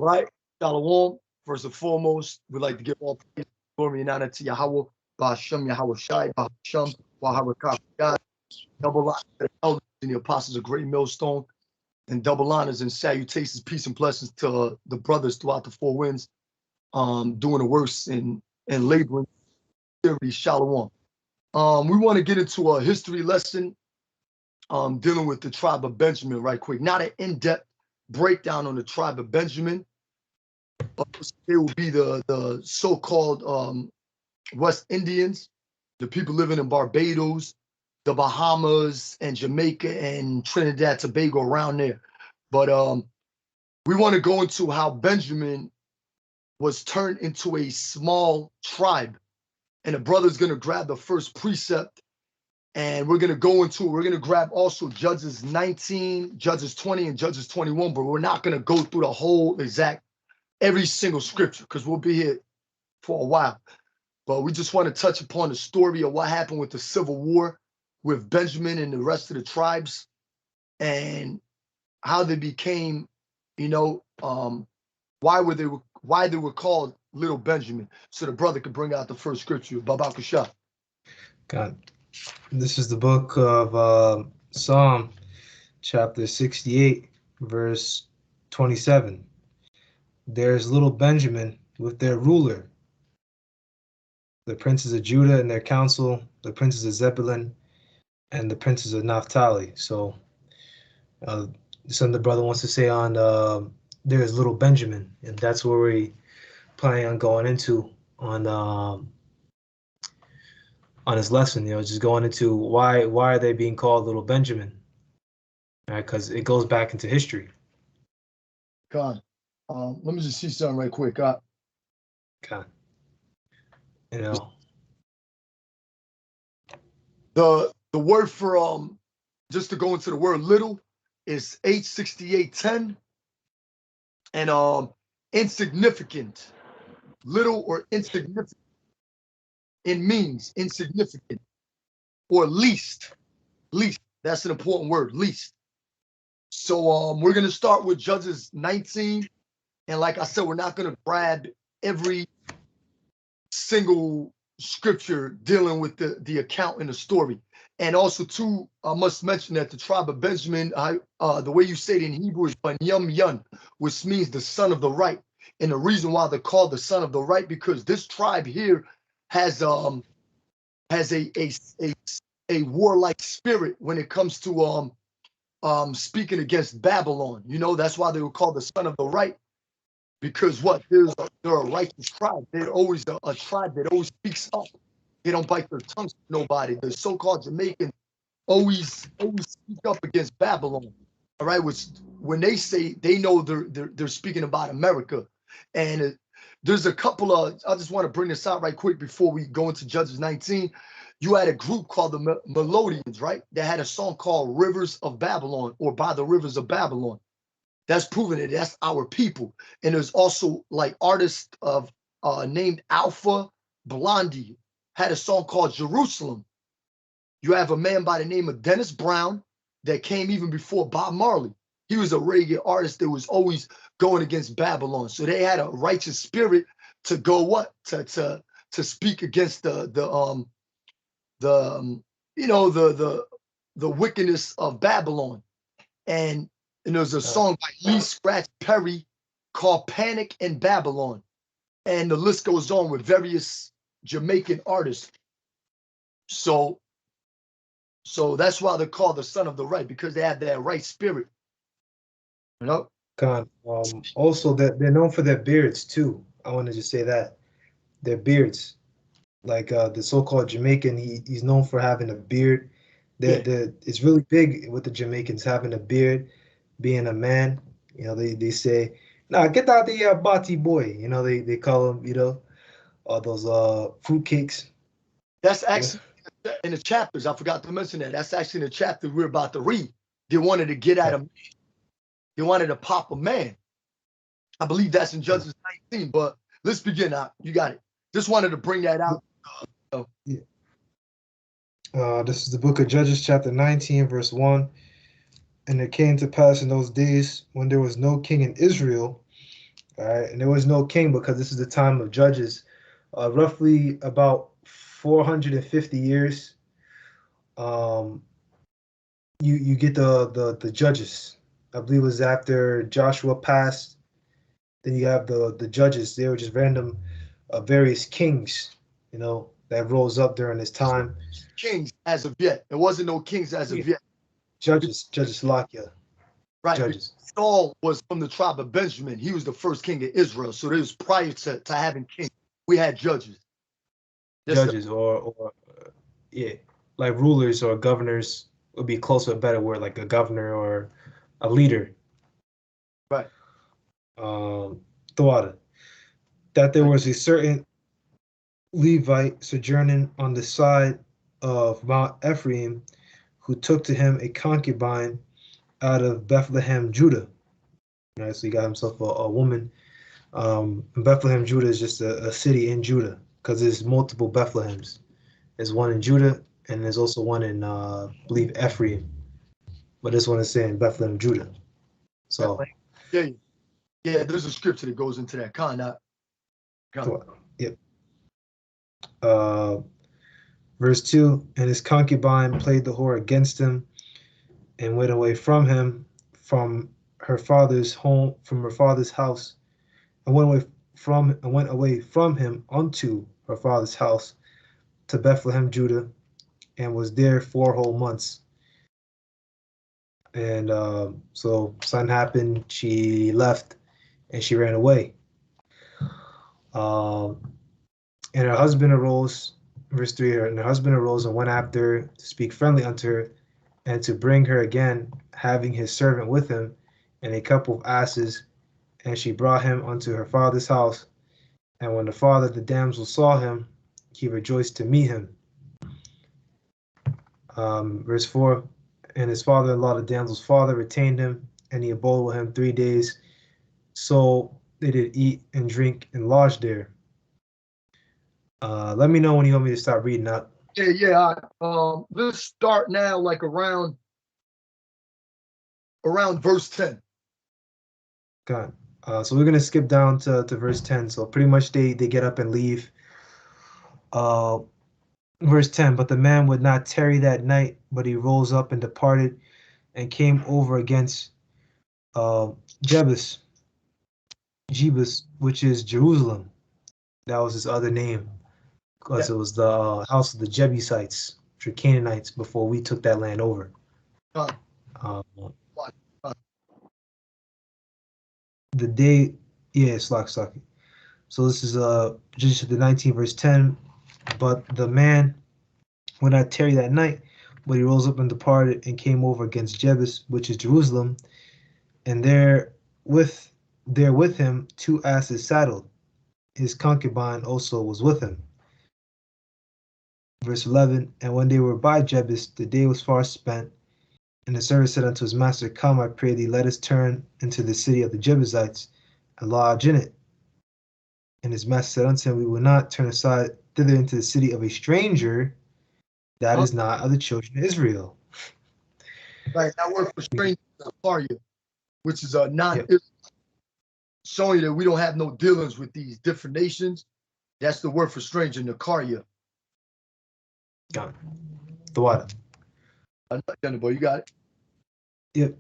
Right? Shalom. First and foremost, we'd like to give all praise, glory, and honor to Yahweh, Ba'ashem, Yahweh Shai, Ba'ashem, Waharakah, God. Double honors to the elders and the apostles of Great Millstone, and double honors and salutations, peace and blessings to the brothers throughout the four winds, doing the works and laboring. Shalom. We want to get into a history lesson dealing with the tribe of Benjamin right quick. Not an in-depth breakdown on the tribe of Benjamin. It will be the so-called West Indians, the people living in Barbados, the Bahamas, and Jamaica, and Trinidad, Tobago, around there. But we want to go into how Benjamin was turned into a small tribe. And the brother's going to grab the first precept, and we're going to go into it. We're going to grab also Judges 19, Judges 20, and Judges 21, but we're not going to go through the whole exact, every single scripture, because we'll be here for a while. But we just want to touch upon the story of what happened with the Civil War with Benjamin and the rest of the tribes, and how they became, why they were called Little Benjamin. So the brother could bring out the first scripture, Baba Kasha. God, this is the book of Psalm, chapter 68, verse 27. There's little Benjamin with their ruler, the princes of Judah and their council, the princes of Zebulun, and the princes of Naphtali. So, something the brother wants to say on there's little Benjamin, and that's where we planning on going into on his lesson. Just going into why are they being called Little Benjamin? Right, because it goes back into history. God, let me just see something right quick. God, the word for just to go into the word little is H6810, and insignificant, little or insignificant. It means insignificant or least. Least. That's an important word, least. So we're going to start with Judges 19. And like I said, we're not going to grab every single scripture dealing with the account and the story. And also, too, I must mention that the tribe of Benjamin, the way you say it in Hebrew is Banyam Yun, which means the son of the right. And the reason why they're called the son of the right, because this tribe here has a warlike spirit when it comes to speaking against Babylon. That's why they were called the son of the right, because they're a righteous tribe. They're always a tribe that always speaks up. They don't bite their tongues to nobody. The so-called Jamaicans always speak up against Babylon. All right, which when they say, they know they're speaking about America. And there's a couple of, I just want to bring this out right quick before we go into Judges 19. You had a group called the Melodians, right? They had a song called Rivers of Babylon, or By the Rivers of Babylon. That's proving it. That's our people. And there's also like artists of named Alpha Blondie had a song called Jerusalem. You have a man by the name of Dennis Brown that came even before Bob Marley. He was a reggae artist that was always going against Babylon. So they had a righteous spirit to go to speak against the wickedness of Babylon. And there's a song by Lee Scratch Perry called Panic in Babylon. And the list goes on with various Jamaican artists. So that's why they're called the son of the right, because they have that right spirit. God, also that they're known for their beards too. I want to just say that their beards, like the so-called Jamaican, he's known for having a beard. It's really big with the Jamaicans having a beard, being a man. They say, "Nah, get out the bati boy." They call him, all those fruitcakes. That's actually in the chapters. I forgot to mention that. That's actually in the chapter we're about to read. They wanted to get at him. They wanted to pop a man. I believe that's in Judges 19. But let's begin now. You got it. Just wanted to bring that out. This is the book of Judges, chapter 19, verse 1. And it came to pass in those days when there was no king in Israel, All right, and there was no king because this is the time of Judges, roughly about 450 years. Um, you get the Judges. I believe it was after Joshua passed. Then you have the Judges. They were just random, various kings, that rose up during this time. Kings as of yet. There wasn't no kings as of yet. Judges, Lakia. Right. Judges. Saul was from the tribe of Benjamin. He was the first king of Israel. So it was prior to having kings. We had judges. Judges or yeah, like rulers or governors would be close to a better word, like a governor or a leader. Right. Thought that there was a certain Levite sojourning on the side of Mount Ephraim who took to him a concubine out of Bethlehem, Judah. Right, so he got himself a woman. Bethlehem, Judah is just a city in Judah because there's multiple Bethlehems. There's one in Judah and there's also one in, I believe, Ephraim. But this one is saying Bethlehem, Judah. So yeah, there's a scripture that goes into that. Yep. Verse 2, and his concubine played the whore against him and went away from him from her father's home, from her father's house, and went away from him unto her father's house to Bethlehem, Judah, and was there 4 whole months. And so something happened, she left and she ran away. And her husband arose, verse 3, and her husband arose and went after her to speak friendly unto her and to bring her again, having his servant with him and a couple of asses. And she brought him unto her father's house. And when the father of the damsel saw him, he rejoiced to meet him. Verse 4, and his father-in-law, the damsel's father, retained him, and he abode with him 3 days. So they did eat and drink and lodge there. Let me know when you want me to start reading up. Yeah. Let's start now, like around verse 10. God. So we're gonna skip down to verse 10. So pretty much they get up and leave. Verse 10, but the man would not tarry that night, but he rose up and departed and came over against Jebus, which is Jerusalem. That was his other name, because it was the house of the Jebusites, which were Canaanites, before we took that land over. The day, Slock. So this is Judges the 19, verse 10. But the man would not tarry that night, but he rose up and departed and came over against Jebus, which is Jerusalem, and there with him 2 asses saddled. His concubine also was with him. Verse 11, and when they were by Jebus, the day was far spent, and the servant said unto his master, come, I pray thee, let us turn into the city of the Jebusites and lodge in it. And his master said unto him, we will not turn aside thither into the city of a stranger that is not of the children of Israel. Right, that word for stranger is Akaria, which is non-Israel, showing you that we don't have no dealings with these different nations. That's the word for stranger, Nakaria. Got it. The what? Boy, you got it. Yep.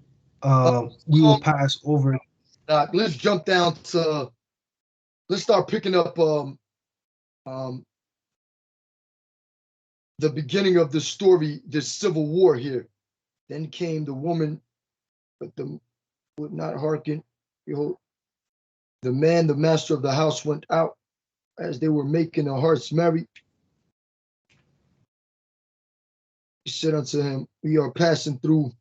We will pass over. Let's jump down to. Let's start picking up the beginning of the story, the civil war here. Then came the woman, but the would not hearken. Behold, the man, the master of the house, went out as they were making their hearts merry. He said unto him, we are passing through.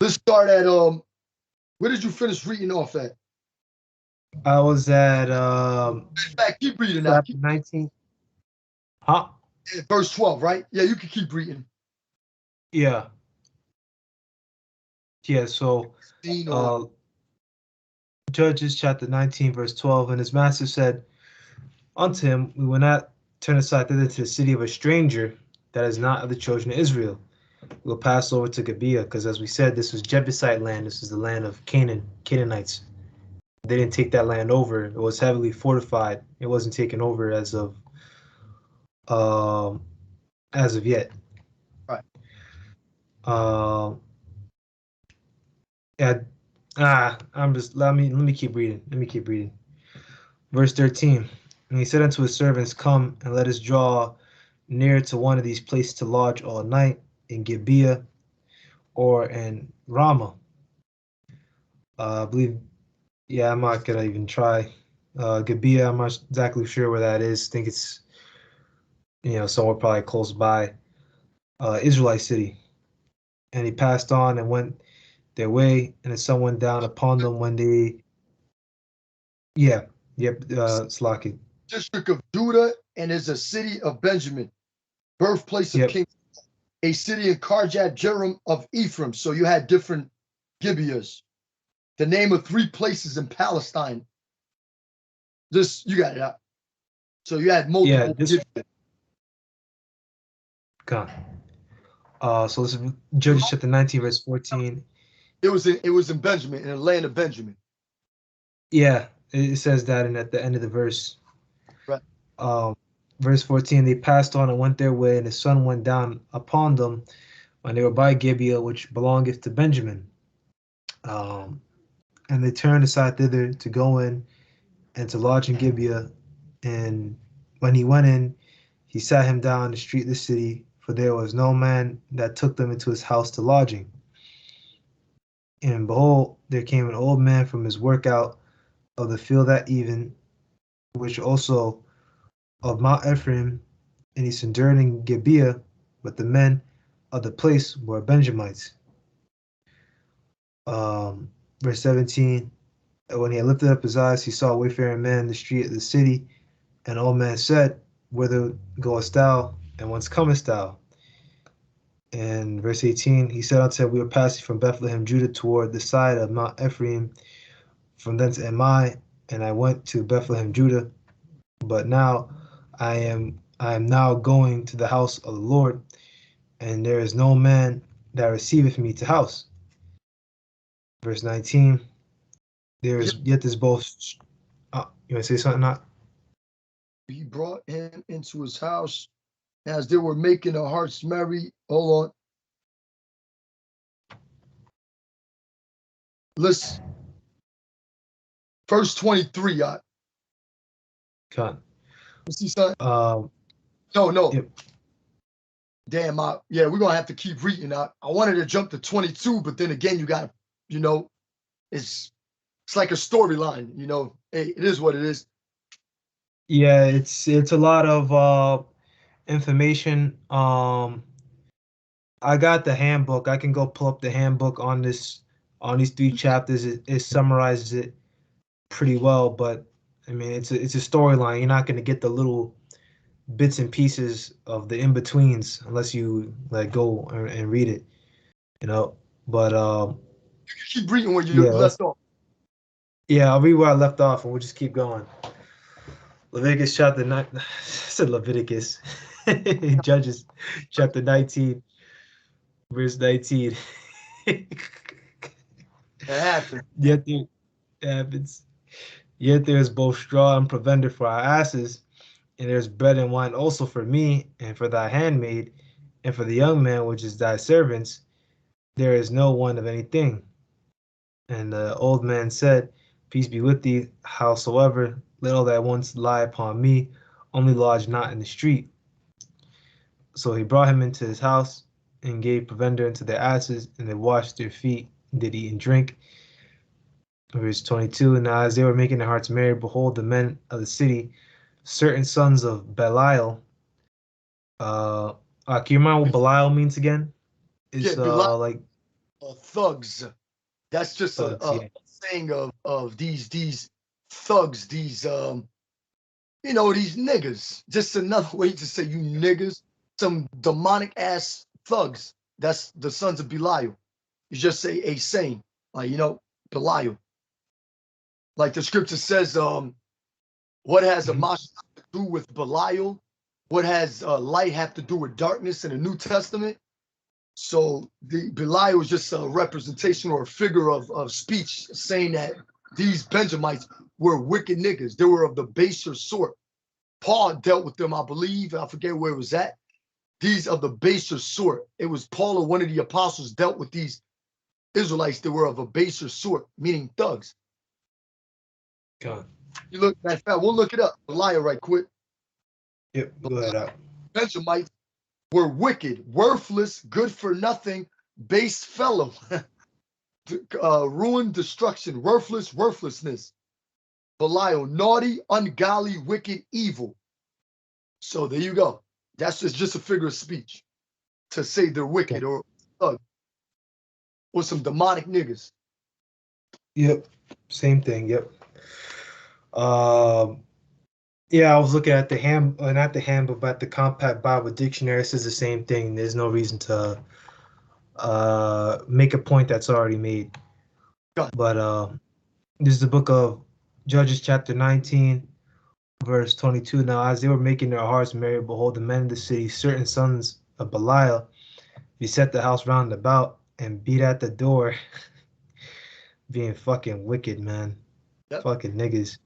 Let's start at where did you finish reading off at? I was at keep reading now. 19. Huh? Verse 12, right? Yeah, you can keep reading. Yeah. So Judges chapter 19, verse 12, and his master said unto him, we will not turn aside thither to the city of a stranger that is not of the children of Israel. we'll pass over to Gibeah, because as we said, this was Jebusite land. This is the land of Canaanites. They didn't take that land over. It was heavily fortified. It wasn't taken over um, as of yet. Right. Let me keep reading. Let me keep reading. Verse 13. And he said unto his servants, Come and let us draw near to one of these places to lodge all night in Gibeah or in Ramah. I believe, yeah, I'm not gonna even try. Gibeah, I'm not exactly sure where that is. I think it's, somewhere probably close by Israelite city. And he passed on and went their way, and the sun went down upon them when they, Slaki. District of Judah, and is a city of Benjamin, birthplace of King, a city in Karjat Jearim of Ephraim. So you had different Gibeahs. The name of 3 places in Palestine. You got it out. So you had multiple Gibeahs. God. So this is Judges chapter 19, verse 14. It was in Benjamin, in the land of Benjamin. Yeah, it says that at the end of the verse. Right. Verse 14, they passed on and went their way, and the sun went down upon them when they were by Gibeah, which belongeth to Benjamin. And they turned aside thither to go in and to lodge in Gibeah. And when he went in, he sat him down in the street of the city, for there was no man that took them into his house to lodging. And behold, there came an old man from his work out of the field that even, which also of Mount Ephraim, and he sojourned in Gibeah, but the men of the place were Benjamites. Verse 17, when he had lifted up his eyes, he saw a wayfaring man in the street of the city, and old man said, Whither goest thou, and whence comest thou? And verse 18, he said unto him, We were passing from Bethlehem, Judah, toward the side of Mount Ephraim. From thence am I, and I went to Bethlehem, Judah. But now I am now going to the house of the Lord, and there is no man that receiveth me to house. Verse 19, there is yet this boast. You want to say something, not? He brought him into his house as they were making their hearts merry. Hold on. Listen. Verse 23, God. You see something? No. Yep. Damn, we're going to have to keep reading. I wanted to jump to 22, but then again, you got to, it's like a storyline, Hey, it is what it is. Yeah, it's a lot of information. I got the handbook. I can go pull up the handbook on these 3 chapters. It summarizes it pretty well, but I mean it's a storyline. You're not going to get the little bits and pieces of the in-betweens unless you like go and read it, But you keep reading where you left off. Yeah, I'll read where I left off, and we'll just keep going. Leviticus chapter 9. I said Leviticus. Judges chapter 19, verse 19. It happened. It happens. Yet there is both straw and provender for our asses, and there's bread and wine also for me, and for thy handmaid, and for the young man which is thy servants. There is no want of anything. And the old man said, Peace be with thee, howsoever, let all thy wants lie upon me, only lodge not in the street. So he brought him into his house, and gave provender unto their asses, and they washed their feet, and did eat and drink. Verse 22, and now as they were making their hearts merry, behold, the men of the city, certain sons of Belial. Can you remember what Belial means again? It's Belial, like thugs. That's just thugs, a saying of these thugs, these these niggas. Just another way to say you niggas, some demonic ass thugs. That's the sons of Belial. You just say a saying, like Belial. Like the scripture says, what has a Mashiach to do with Belial? What has light have to do with darkness in the New Testament? So the Belial was just a representation or a figure of speech saying that these Benjamites were wicked niggas. They were of the baser sort. Paul dealt with them, I believe. I forget where it was at. These of the baser sort. It was Paul or one of the apostles dealt with these Israelites that were of a baser sort, meaning thugs. God. You look that fact, we'll look it up. Belial right quick. Yep, go ahead out. Benjamites were wicked, worthless, good for nothing, base fellow. Ruin, destruction, worthlessness. Belial, naughty, ungodly, wicked, evil. So there you go. That's just a figure of speech to say they're wicked or thug or some demonic niggas. Yep, same thing. Yep. Yeah, I was looking at the not the handbook, but the Compact Bible Dictionary. It says the same thing. There's no reason to make a point that's already made. But this is the book of Judges, chapter 19, verse 22. Now, as they were making their hearts merry, behold, the men of the city, certain sons of Belial, beset the house round about and beat at the door, being fucking wicked, man. Yep. Fucking niggas.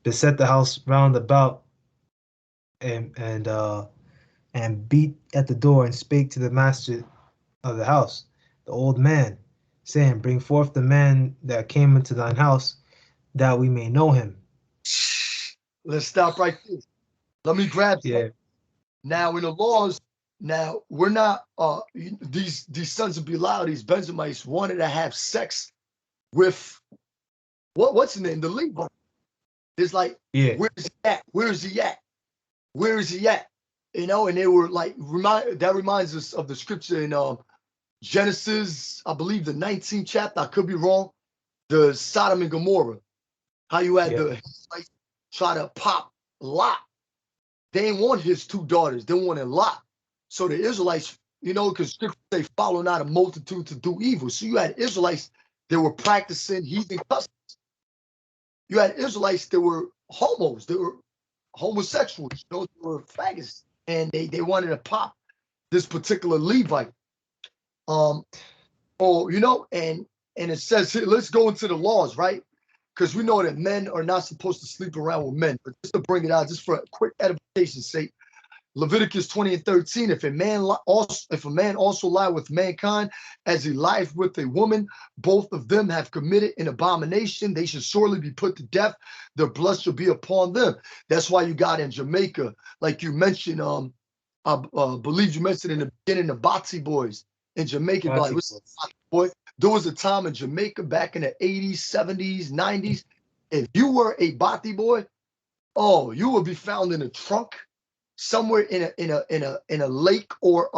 Beset the house round about and beat at the door and spake to the master of the house, the old man, saying, bring forth the man that came into thine house, that we may know him. Let's stop right there. Let me grab some. Yeah. Now in the laws, now we're not these sons of Belial, these Benjamites wanted to have sex with what's the name? The Levite. It's like, Yeah. where's he at? Where's he at? Where is he at? You know, and they were like that reminds us of the scripture in Genesis, I believe the 19th chapter, I could be wrong, the Sodom and Gomorrah. How you had the Israelites try to pop Lot. They didn't want his two daughters, they wanted Lot. So the Israelites, you know, because scripture say, follow not a multitude to do evil. So you had Israelites that were practicing heathen customs. You had Israelites that were homos, they were homosexuals, those were faggots, and they wanted to pop this particular Levite. You know, and it says here, let's go into the laws, right? Because we know that men are not supposed to sleep around with men. But just to bring it out, just for a quick edification's sake, Leviticus 20:13, if a man also lie with mankind as he lieth with a woman, both of them have committed an abomination. They should surely be put to death. Their blood shall be upon them. That's why you got in Jamaica, like you mentioned, I believe you mentioned in the beginning, the Bati boys in Jamaica. Like, boy, there was a time in Jamaica back in the 80s, 70s, 90s. If you were a Bati boy, oh, you would be found in a trunk somewhere in a lake or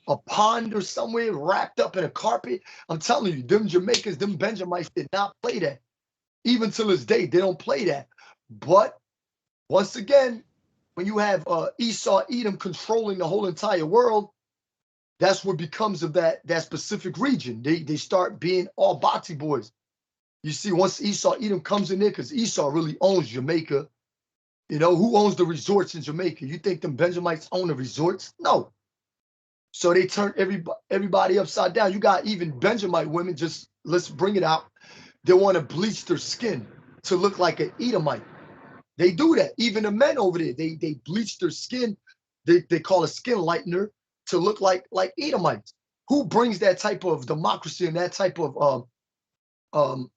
a pond or somewhere, wrapped up in a carpet. I'm telling you, them Jamaicans, them Benjamites did not play that. Even to this day, they don't play that. But once again, when you have Esau, Edom controlling the whole entire world, that's what becomes of that specific region. They start being all Bati boys. You see, once Esau, Edom comes in there, because Esau really owns Jamaica. You know, who owns the resorts in Jamaica? You think them Benjamites own the resorts? No. So they turn everybody upside down. You got even Benjamite women, just let's bring it out. They want to bleach their skin to look like an Edomite. They do that. Even the men over there, they bleach their skin. They call it skin lightener to look like Edomites. Who brings that type of democracy and that type of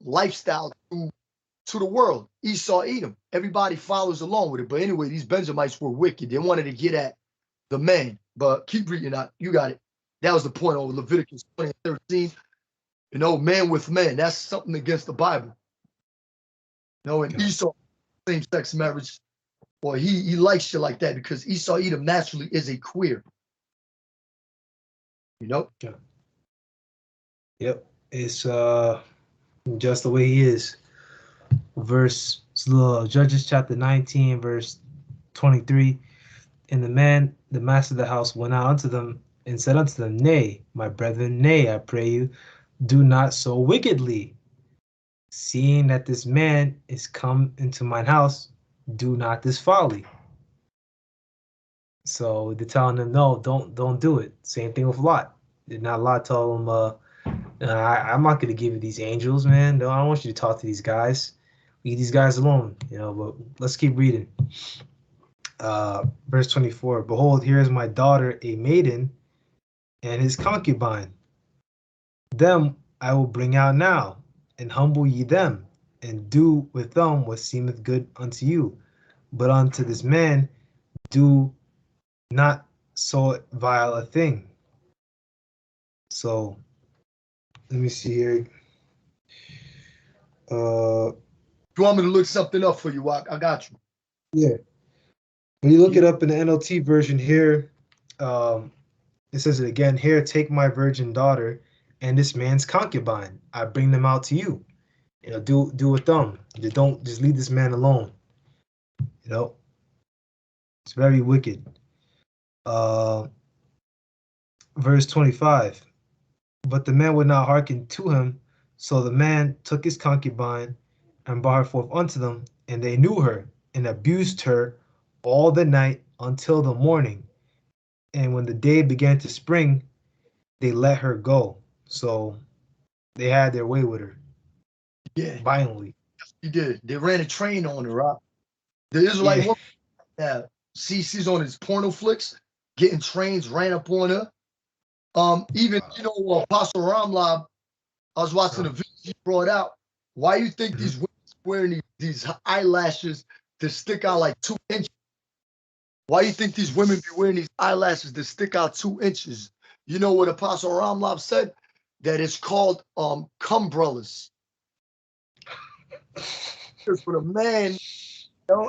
lifestyle to the world? Esau, Edom. Everybody follows along with it. But anyway, these Benjamites were wicked. They wanted to get at the man. But keep reading out. You got it. That was the point of Leviticus 20:13. You know, man with man. That's something against the Bible. You know, and Esau, same-sex marriage. Boy, he likes shit like that because Esau, Edom naturally is a queer. You know? Yeah. Yep. It's just the way he is. Judges chapter 19, verse 23. And the master of the house, went out unto them and said unto them, Nay, my brethren, nay, I pray you, do not so wickedly. Seeing that this man is come into mine house, do not this folly. So they're telling them, no, don't do it. Same thing with Lot. Did not lie, tell him, I'm not going to give you these angels, man. No, I don't want you to talk to these guys. Leave these guys alone, but let's keep reading. Verse 24, behold, here is my daughter, a maiden, and his concubine. Them I will bring out now, and humble ye them, and do with them what seemeth good unto you. But unto this man do not so vile a thing. So let me see here. You want me to look something up for you? I got you. Yeah. When you look it up in the NLT version here, it says it again. Here, take my virgin daughter and this man's concubine. I bring them out to you. Do with them. Don't just leave this man alone. It's very wicked. Verse 25. But the man would not hearken to him, so the man took his concubine and brought her forth unto them, and they knew her and abused her all the night until the morning. And when the day began to spring, they let her go. So they had their way with her. Yeah. Violently. He did. They ran a train on her, right? The Israelite woman that CC's on his porno flicks, getting trains ran up on her. Even, Apostle Ramlab, I was watching a video he brought out. Why you think these women wearing these eyelashes that stick out like 2 inches? Why you think these women be wearing these eyelashes that stick out 2 inches? You know what Apostle Ramlab said? That it's called cumbrellas. For the man,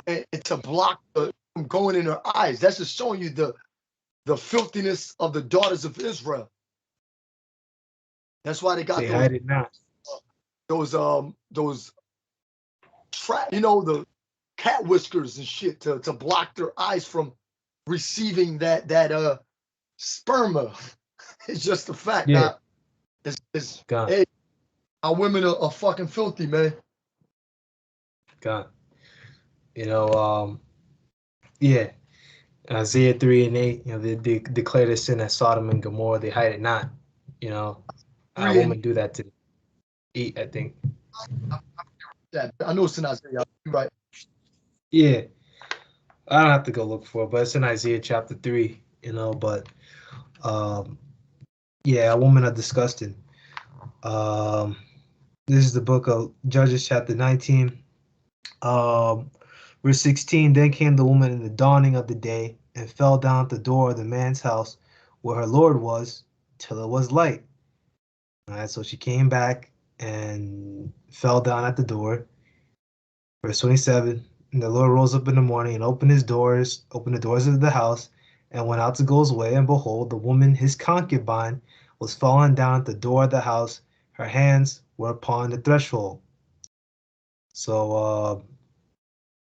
and to block from going in her eyes. That's just showing you the filthiness of the daughters of Israel. That's why they got those the cat whiskers and shit to block their eyes from receiving that sperma. It's just a fact. Yeah. Hey, our women are fucking filthy, man. God. Yeah. Isaiah 3:8, they declare their sin as Sodom and Gomorrah, they hide it not. A woman do that to eat, I think. I know it's in Isaiah. You're right. Yeah. I don't have to go look for it, but it's in Isaiah chapter 3, but a woman are disgusting. This is the book of Judges chapter 19. Verse 16, then came the woman in the dawning of the day and fell down at the door of the man's house where her Lord was till it was light. All right, so she came back and fell down at the door. Verse 27, and the Lord rose up in the morning and opened the doors of the house and went out to go his way. And behold, the woman, his concubine, was fallen down at the door of the house. Her hands were upon the threshold. So,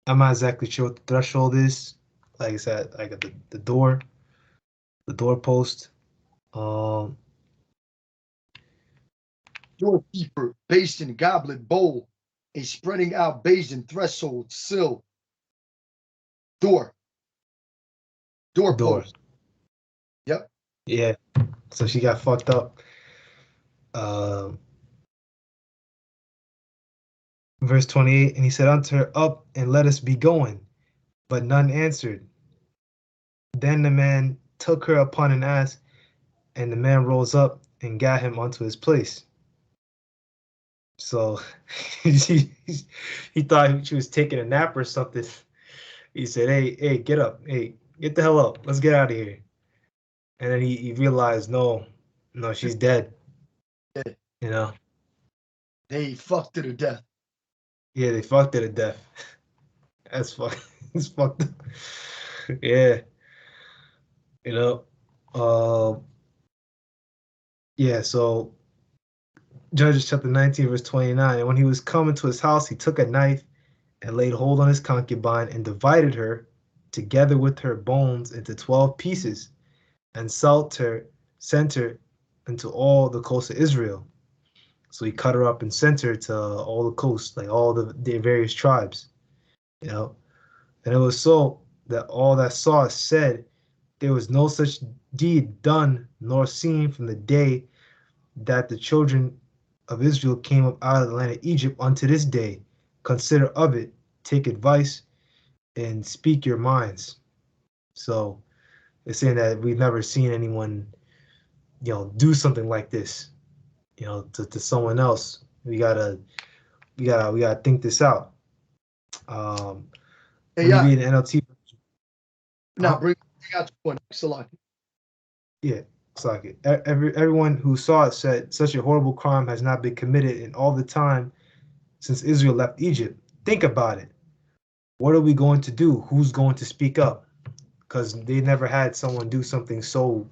I'm not exactly sure what the threshold is. Like I said, I got the doorpost. Doorkeeper, basin, goblet, bowl, a spreading out basin, threshold, sill, doorpost. Yep. Yeah. So she got fucked up. Verse 28, and he said unto her, up and let us be going. But none answered. Then the man took her upon an ass, and the man rose up and got him unto his place. So he thought she was taking a nap or something. He said, hey, get up. Hey, get the hell up. Let's get out of here. And then he realized, no, she's dead. They fucked her to death. Yeah, they fucked her to death. That's it's fucked up. Yeah. So Judges chapter 19, verse 29. And when he was coming to his house, he took a knife and laid hold on his concubine and divided her together with her bones into 12 pieces and sent her into all the coast of Israel. So he cut her up and sent her to all the coast, like all the various tribes. And it was so that all that saw said, there was no such deed done nor seen from the day that the children of Israel came up out of the land of Egypt unto this day. Consider of it, take advice, and speak your minds. So it's saying that we've never seen anyone, do something like this, to someone else. We gotta think this out. When you read an NLT, now bring out your point, Salaki. Yeah, it's like it. Everyone who saw it said such a horrible crime has not been committed in all the time since Israel left Egypt. Think about it. What are we going to do? Who's going to speak up? Because they never had someone do something so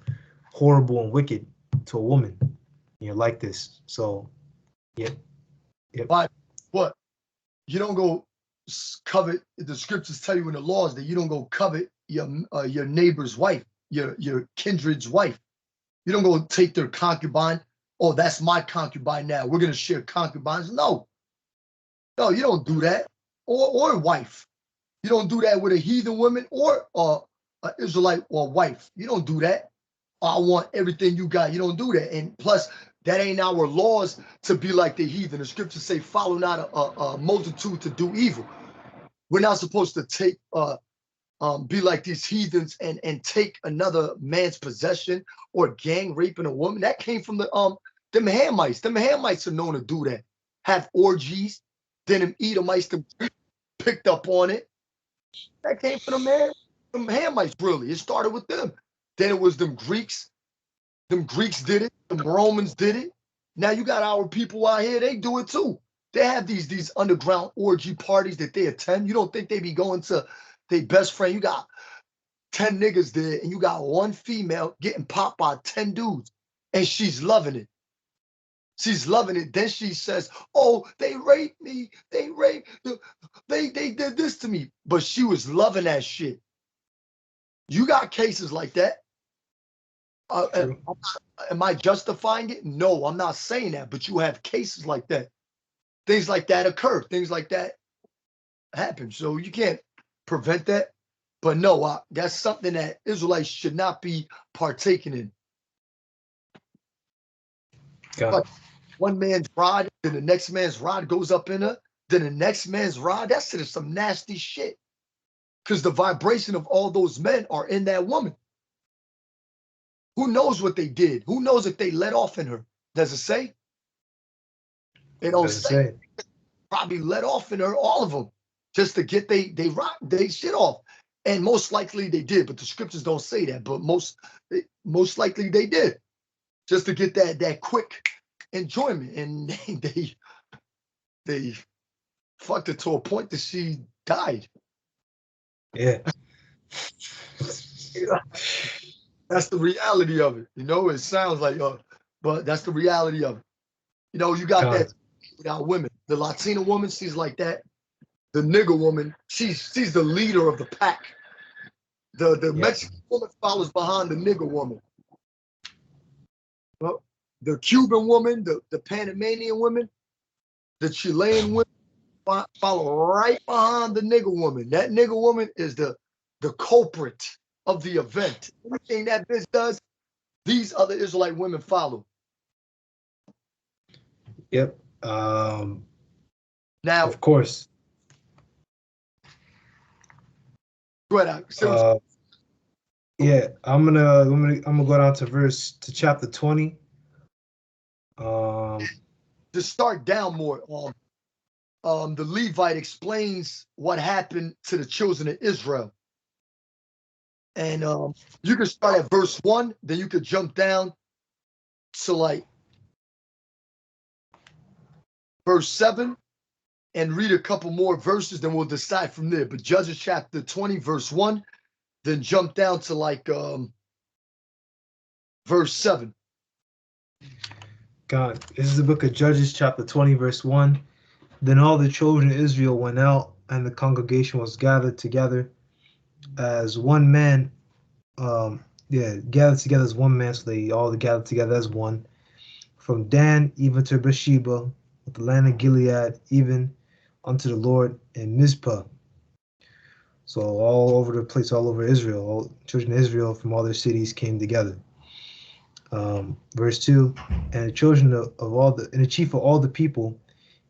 horrible and wicked to a woman, like this. So, yep. But what? You don't go covet. The scriptures tell you in the laws that you don't go covet your neighbor's wife, your kindred's wife. You don't go take their concubine. Oh, that's my concubine now. We're gonna share concubines. No, you don't do that. Or wife. You don't do that with a heathen woman or an Israelite or wife. You don't do that. I want everything you got. You don't do that. And plus, that ain't our laws to be like the heathen. The scriptures say, follow not a multitude to do evil. We're not supposed to take be like these heathens and take another man's possession or gang raping a woman. That came from them Hamites. Them Hamites are known to do that. Have orgies. Then them Edomites them picked up on it. That came from them Hamites, really. It started with them. Then it was them Greeks. Them Greeks did it. Them Romans did it. Now you got our people out here, they do it too. They have these underground orgy parties that they attend. You don't think they be going to their best friend? You got 10 niggas there and you got one female getting popped by 10 dudes and she's loving it. She's loving it. Then she says, oh, they raped me. They did this to me. But she was loving that shit. You got cases like that. Am I justifying it? No, I'm not saying that. But you have cases like that. Things like that occur. Things like that happen. So you can't prevent that. But no, that's something that Israelites should not be partaking in. But one man's rod, then the next man's rod goes up in her, then the next man's rod. That's some nasty shit. Because the vibration of all those men are in that woman. Who knows what they did? Who knows if they let off in her? Does it say? They don't say. Probably let off in her, all of them, just to get they shit off. And most likely they did, but the scriptures don't say that. But most likely they did, just to get that quick enjoyment. And they fucked it to a point that she died. Yeah. That's the reality of it. It sounds like, but that's the reality of it. You got that without women. The Latina woman, she's like that. The nigger woman, she's the leader of the pack. The Mexican woman follows behind the nigger woman. Well, the Cuban woman, the Panamanian woman, the Chilean woman follow right behind the nigger woman. That nigger woman is the culprit of the event. Everything that bitch does, these other Israelite women follow. Yep. Now, of course. Go ahead. Yeah, I'm gonna go down to chapter 20. To start down more, the Levite explains what happened to the children of Israel. And you can start at verse 1, then you could jump down to like verse 7 and read a couple more verses, then we'll decide from there. But Judges chapter 20, verse 1, then jump down to like verse 7. God, this is the book of Judges chapter 20, verse 1. Then all the children of Israel went out, and the congregation was gathered together as one man. Gathered together as one man, so they all gathered together as one. From Dan even to Beersheba, with the land of Gilead, even unto the Lord in Mizpah. So all over the place, all over Israel, all children of Israel from all their cities came together. Verse 2, and the children of all the, and the chief of all the people,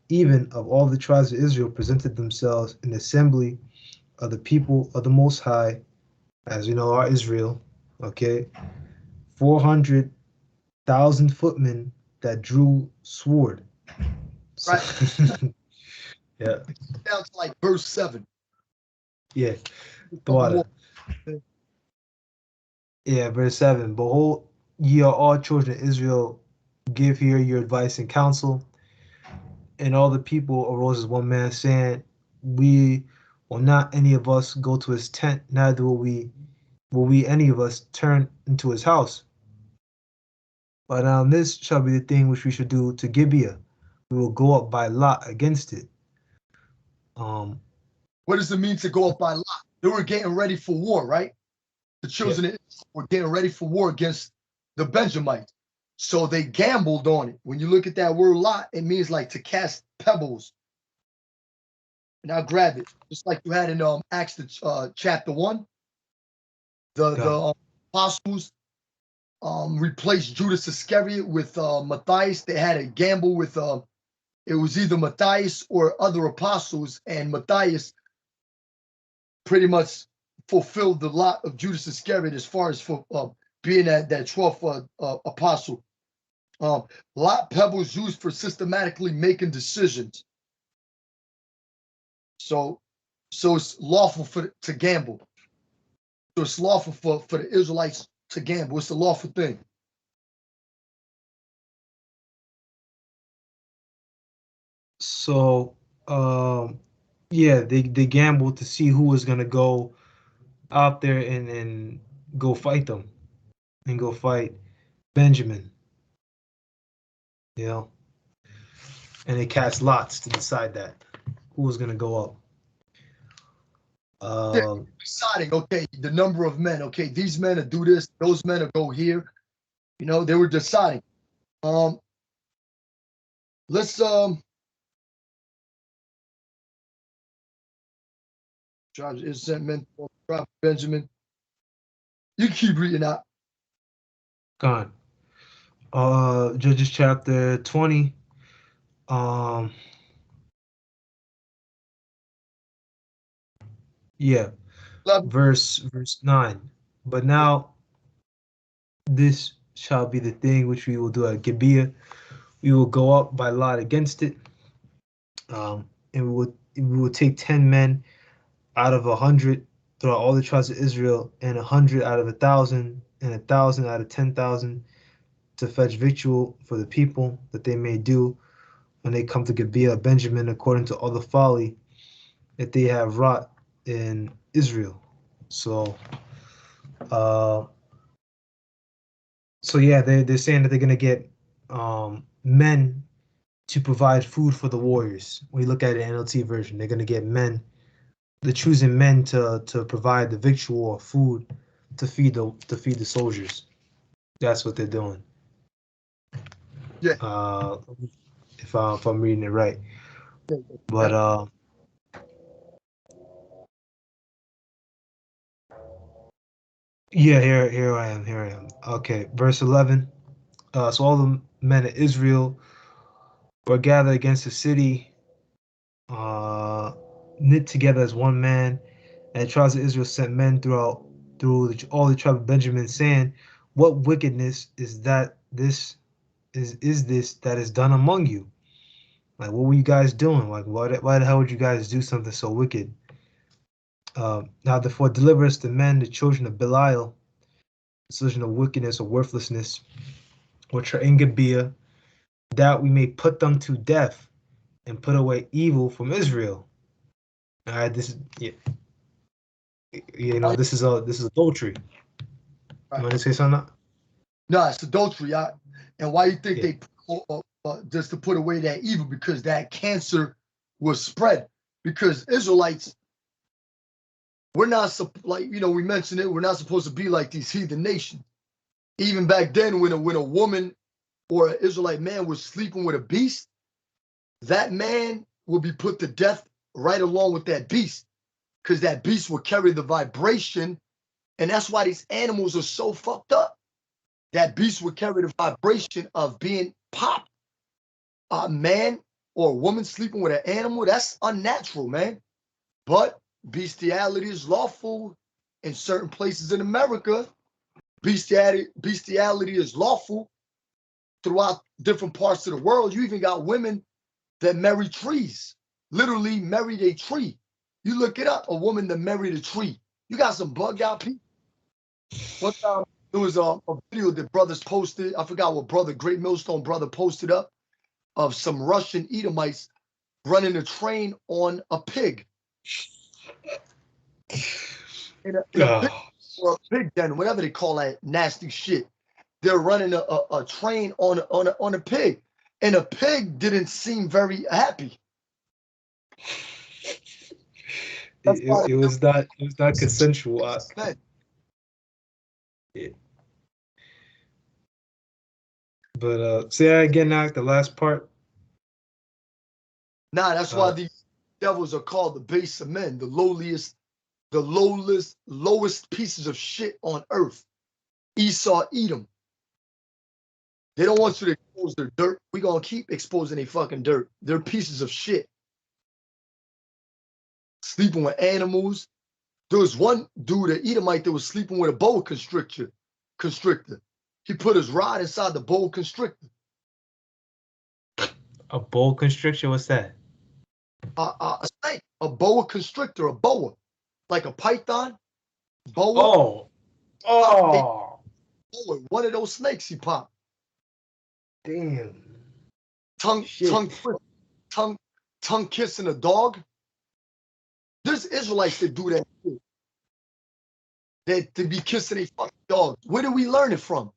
even of all the tribes of Israel, presented themselves in the assembly of the people of the Most High, as we know, are Israel, okay, 400,000 footmen that drew sword. So, Right. yeah, Down to like verse 7. yeah, the Couple water. more. Yeah, verse 7. Behold, ye are all children of Israel, give here your advice and counsel. And all the people arose as one man, saying, we will not any of us go to his tent, neither will we any of us turn into his house. But this shall be the thing which we should do to Gibeah. We will go up by lot against it. What does it mean to go up by lot? They were getting ready for war, right? The children of Israel were getting ready for war against the Benjamites. So they gambled on it. When you look at that word lot, it means like to cast pebbles. And I grab it, just like you had in Acts chapter 1. The apostles replaced Judas Iscariot with Matthias. They had a gamble with it was either Matthias or other apostles, and Matthias pretty much fulfilled the lot of Judas Iscariot as far as for being that 12th apostle. Lot pebbles used for systematically making decisions. So it's lawful to gamble. So it's lawful for the Israelites to gamble. It's a lawful thing. So, yeah, they gambled to see who was gonna go out there and go fight them and go fight Benjamin, you know, and they cast lots to decide that who was gonna go up. Yeah, deciding, okay, the number of men, okay, these men will do this, those men will go here. You know, they were deciding. Let's Judge is sent men for Prophet Benjamin. You keep reading out. Gone. Judges chapter 20. Yeah, 11. verse 9. But now this shall be the thing which we will do at Gibeah. We will go up by lot against it, and we will take 10 men out of 100 throughout all the tribes of Israel, and 100 out of 1,000, and 1,000 out of 10,000 to fetch victual for the people, that they may do when they come to Gibeah Benjamin according to all the folly that they have wrought in Israel. So, yeah, they're saying that they're gonna get men to provide food for the warriors. When you look at the NLT version, they're gonna get men. They're choosing men to provide the victual or food to feed the soldiers. That's what they're doing. Yeah. If I'm reading it right, but yeah, here I am. Okay, verse 11. So all the men of Israel were gathered against the city, knit together as one man, and the tribes of Israel sent men through all the tribe of Benjamin, saying, "What wickedness is that? This is this that is done among you? Like, what were you guys doing? Like, why the hell would you guys do something so wicked? Now, therefore, deliver us the men, the children of Belial, the children of wickedness or worthlessness, which are in Gibeah, that we may put them to death and put away evil from Israel." All right, this is this is adultery. Right. You want to say something? No, it's adultery. And why you think Yeah. they just to put away that evil? Because that cancer was spread. Because Israelites, we're not like, we mentioned it. We're not supposed to be like these heathen nations. Even back then, when a woman or an Israelite man was sleeping with a beast, that man will be put to death right along with that beast. because that beast will carry the vibration. And that's why these animals are so fucked up. That beast would carry the vibration of being popped. A man or a woman sleeping with an animal, that's unnatural, man. But bestiality is lawful in certain places in America. Bestiality is lawful throughout different parts of the world. You even got women that marry trees, literally married a tree. You look it up, a woman that married a tree. You got some bugged out people. One time, there was a video that brothers posted. I forgot what brother, Great Millstone brother, posted up of some Russian Edomites running a train on a pig. In a pig or a pig den, whatever they call that nasty shit. They're running a train on a pig, and a pig didn't seem very happy. It was not consensual. Yeah. But say that again, now the last part. Nah, that's why these devils are called the base of men, the lowest pieces of shit on earth. Esau, Edom. They don't want you to expose their dirt. We're gonna keep exposing their fucking dirt. They're pieces of shit. Sleeping with animals. There was one dude, an Edomite, that was sleeping with a boa constrictor. He put his rod inside the boa constrictor. A boa constrictor? What's that? A snake, a boa constrictor, a boa, like a python. Boa. Oh. One of those snakes he popped. Damn. Tongue kissing a dog. There's Israelites that do that too. That to be kissing a fucking dog. Where do we learn it from?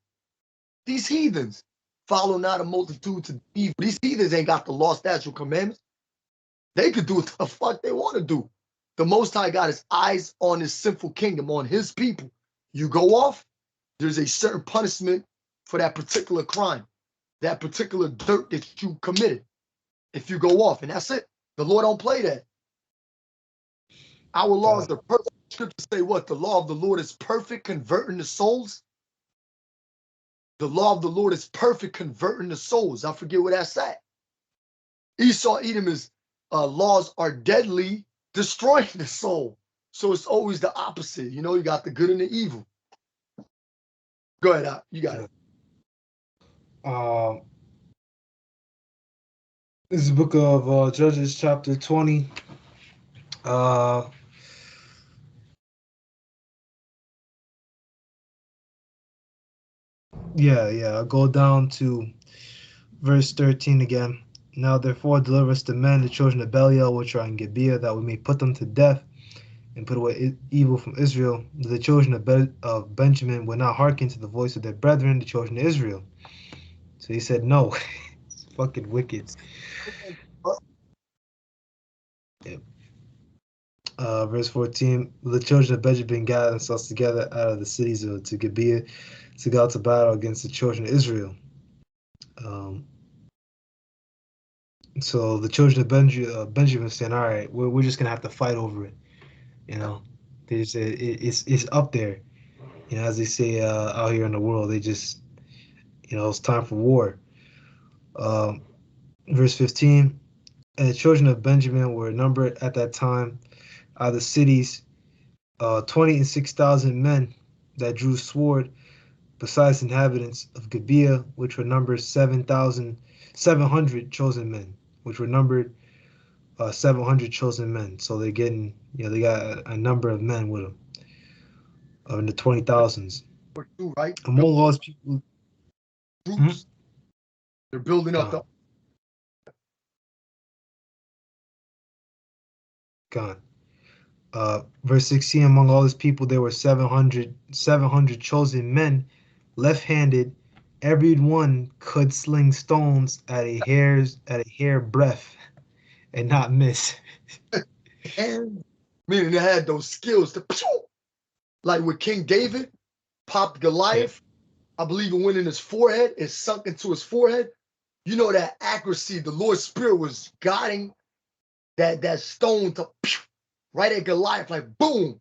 These heathens. Follow not a multitude to evil. These heathens ain't got the law, statute, commandments. They could do what the fuck they want to do. The Most High got his eyes on his sinful kingdom, on his people. You go off, there's a certain punishment for that particular crime, that particular dirt that you committed. If you go off, and that's it. The Lord don't play that. Our laws are perfect. Scriptures say what? The law of the Lord is perfect, converting the souls. The law of the Lord is perfect, converting the souls. I forget where that's at. Esau, Edom is laws are deadly, destroying the soul. So it's always the opposite. You know, you got the good and the evil. Go ahead, you got it. This is the book of Judges, chapter 20. I'll go down to verse 13 again. Now therefore deliver us the men, the children of Belial, which are in Gibeah, that we may put them to death and put away evil from Israel. The children of Benjamin would not hearken to the voice of their brethren, the children of Israel. So he said, no. It's fucking wicked. Yep. Verse 14, the children of Benjamin gathered themselves together out of the cities to Gibeah to go out to battle against the children of Israel. So the children of Benjamin saying, all right, we're just going to have to fight over it. You know, it's up there. You know, as they say out here in the world, they just, you know, it's time for war. Verse 15, and the children of Benjamin were numbered at that time out of the cities 26,000 men that drew sword, besides inhabitants of Gibeah, which were numbered 7,700 chosen men, which were numbered 700 chosen men. So they're getting, you know, they got a number of men with them in the 20,000s. Right? Among all those people, groups, they're building up the. God. Verse 16, among all his people there were 700 chosen men, left-handed. Every one could sling stones at a hair breadth and not miss. And meaning they had those skills to, like with King David, popped Goliath. Yeah. I believe it went in his forehead. It sunk into his forehead. You know that accuracy. The Lord's Spirit was guiding that stone to right at Goliath, like boom.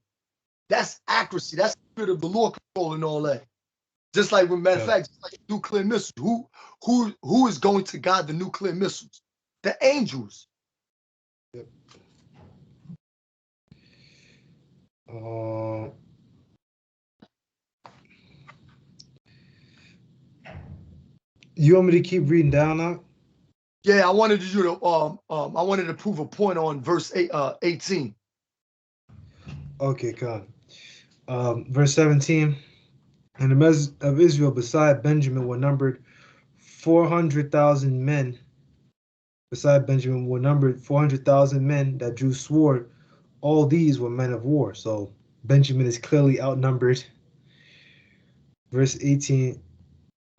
That's accuracy. That's the spirit of the Lord controlling all that. Just like, with matter of fact, just like nuclear missiles. Who is going to guide the nuclear missiles? The angels. Yep. You want me to keep reading down now? Yeah, I wanted to prove a point on verse 18. Okay, God. Verse 17. And the men of Israel beside Benjamin were numbered 400,000 men. Beside Benjamin were numbered 400,000 men that drew sword. All these were men of war. So Benjamin is clearly outnumbered. Verse 18.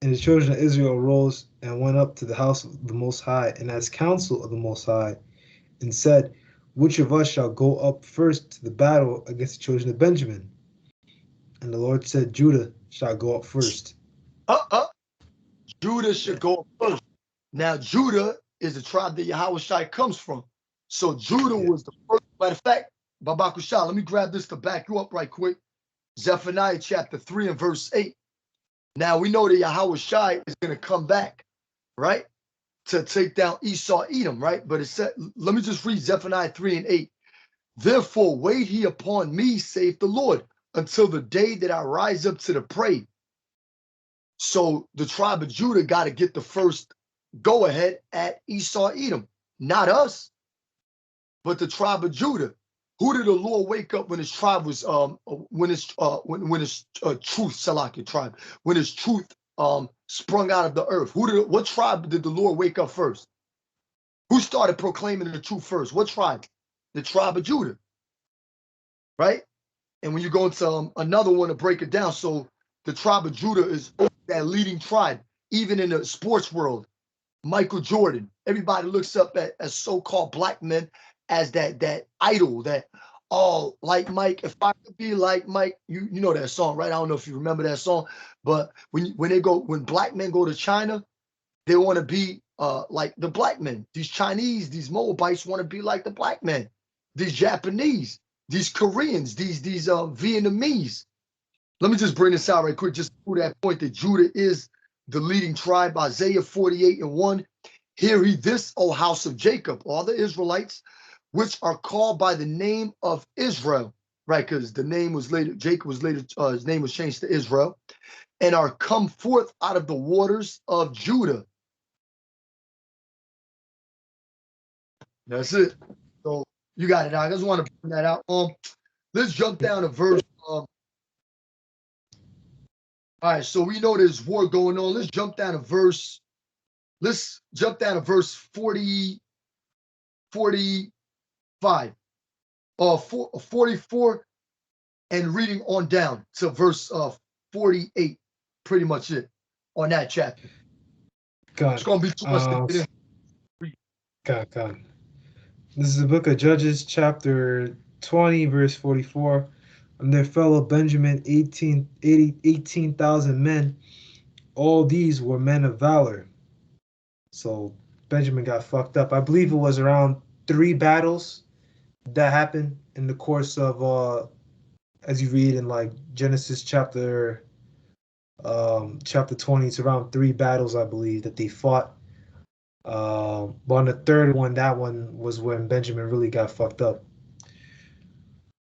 And the children of Israel arose and went up to the house of the Most High and asked counsel of the Most High, and said, which of us shall go up first to the battle against the children of Benjamin? And the Lord said, Judah shall go up first. Judah should go up first. Now, Judah is the tribe that Yahweh Shai comes from. So Judah was the first. Matter of fact, Baba Kushal, let me grab this to back you up right quick. Zephaniah chapter 3 and verse 8. Now, we know that Yahweh Shai is going to come back, right, to take down Esau, Edom, right? But it said, let me just read Zephaniah 3 and 8. Therefore, wait he upon me, saith the Lord, until the day that I rise up to the prey. So the tribe of Judah got to get the first go ahead at Esau, Edom, not us, but the tribe of Judah. Who did the Lord wake up when his tribe was when his truth, Salaki tribe, when his truth sprung out of the earth? What tribe did the Lord wake up first? Who started proclaiming the truth first? What tribe? The tribe of Judah, right? And when you go into another one to break it down, so the tribe of Judah is that leading tribe, even in the sports world. Michael Jordan, everybody looks up at as so-called black men as that idol, that, oh, like Mike, if I could be like Mike, you know that song, right? I don't know if you remember that song, but when black men go to China, they want to be like the black men. These Chinese, these Moabites want to be like the black men. These Japanese, these Koreans, these Vietnamese. Let me just bring this out right quick, just to prove that point that Judah is the leading tribe. Isaiah 48 and 1. Hear ye this, O house of Jacob, all the Israelites, which are called by the name of Israel, right? Because the name was later, Jacob was later, his name was changed to Israel, and are come forth out of the waters of Judah. That's it. So you got it. I just want to bring that out. Let's jump down to verse. All right, so we know there's war going on. Let's jump down to verse 40, 45, 44, and reading on down to verse 48. Pretty much it on that chapter. It's going to be too much to get in. God. This is the book of Judges, chapter 20, verse 44. And there fell of Benjamin 18,000 men. All these were men of valor. So Benjamin got fucked up. I believe it was around 3 battles that happened in the course of, as you read in like Genesis chapter 20. It's around 3 battles, I believe, that they fought. But on the third one, that one was when Benjamin really got fucked up.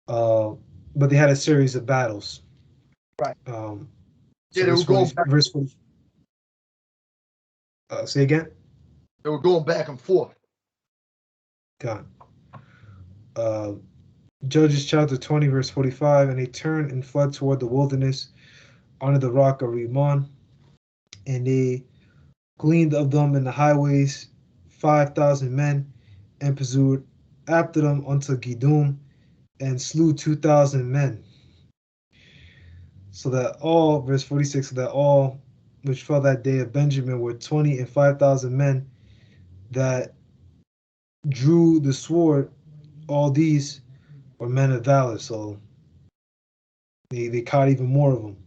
But they had a series of battles. Right. So yeah, they were going back. Verse 40. Say again? They were going back and forth. God. Judges chapter 20, verse 45. And they turned and fled toward the wilderness under the rock of Rimmon. And they gleaned of them in the highways 5,000 men, and pursued after them unto Gidom, and slew 2,000 men. So that all, verse 46, so that all which fell that day of Benjamin were 20 and 5,000 men that drew the sword. All these were men of valor. So they caught even more of them.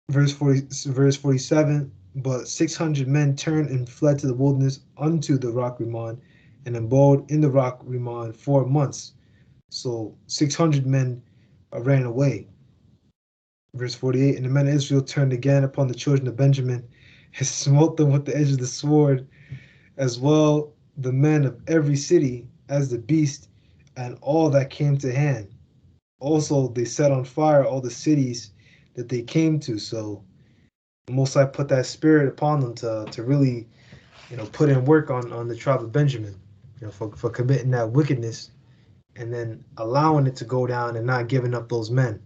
Verse 47, but 600 men turned and fled to the wilderness unto the rock Rimmon, and abode in the rock Rimmon 4 months. So 600 men ran away. Verse 48, and the men of Israel turned again upon the children of Benjamin and smote them with the edge of the sword, as well the men of every city as the beast and all that came to hand. Also, they set on fire all the cities that they came to. So the Most High put that spirit upon them to really, put in work on the tribe of Benjamin, for committing that wickedness and then allowing it to go down and not giving up those men.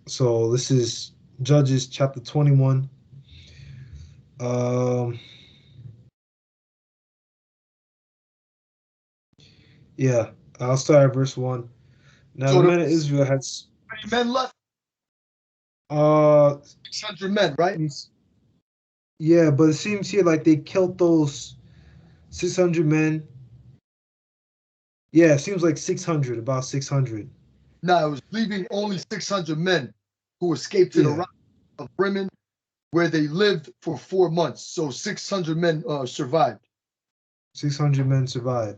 So this is Judges chapter 21. Yeah, I'll start at verse 1. Now So the there men of was Israel had 20 men left, uh 600 men, right? yeah, but it seems here like they killed those 600 men. Yeah, it seems like 600, about 600. Now it was leaving only 600 men who escaped to the Yeah, rock of Rimmon, where they lived for 4 months. So 600 men survived. 600 men survived.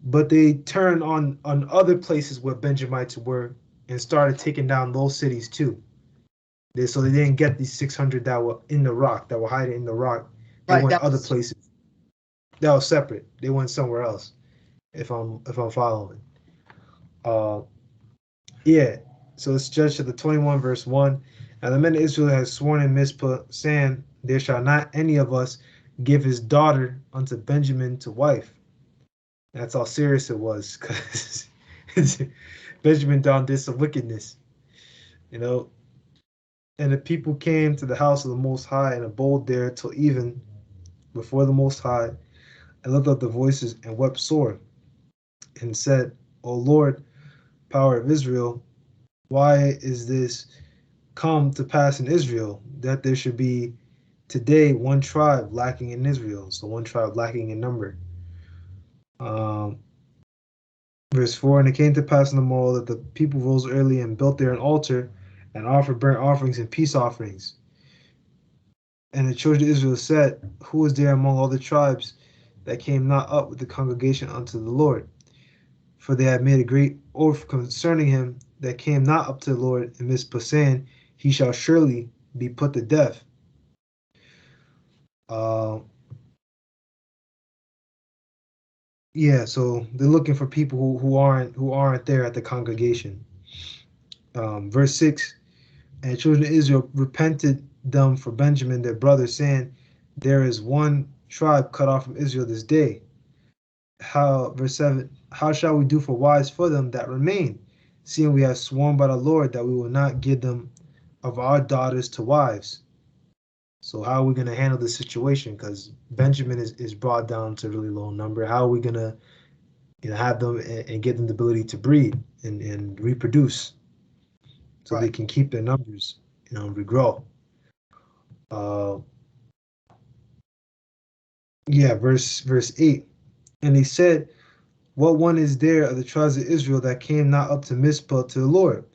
But they turned on other places where Benjamites were and started taking down those cities too. So they didn't get these 600 that were in the rock, that were hiding in the rock. They Right. went That other was places. That was separate. They went somewhere else. If I'm following. Uh, yeah. So it's Judges chapter 21 verse 1. And the men of Israel had sworn in Mizpah, saying, "There shall not any of us give his daughter unto Benjamin to wife." That's how serious it was, because Benjamin did some wickedness, you know. And the people came to the house of the Most High and abode there till even before the Most High, and lifted up their voices and wept sore, and said, "O Lord, power of Israel, why is this come to pass in Israel, that there should be today one tribe lacking in Israel?" So one tribe lacking in number. Um, Verse 4, and it came to pass in the morrow that the people rose early and built there an altar and offered burnt offerings and peace offerings. And the children of Israel said, "Who is there among all the tribes that came not up with the congregation unto the Lord?" For they had made a great oath concerning him that came not up to the Lord in Mizpah, saying, "He shall surely be put to death." Uh, yeah, so they're looking for people who aren't there at the congregation. Verse 6, and the children of Israel repented them for Benjamin their brother, saying, "There is one tribe cut off from Israel this day." Verse 7, how shall we do for wives for them that remain, seeing we have sworn by the Lord that we will not give them of our daughters to wives? So how are we going to handle this situation? Because Benjamin is brought down to a really low number. How are we going to have them and give them the ability to breed and reproduce so they right. can keep their numbers, regrow? Uh, yeah, verse 8. And he said, "What one is there of the tribes of Israel that came not up to Mizpah to the Lord?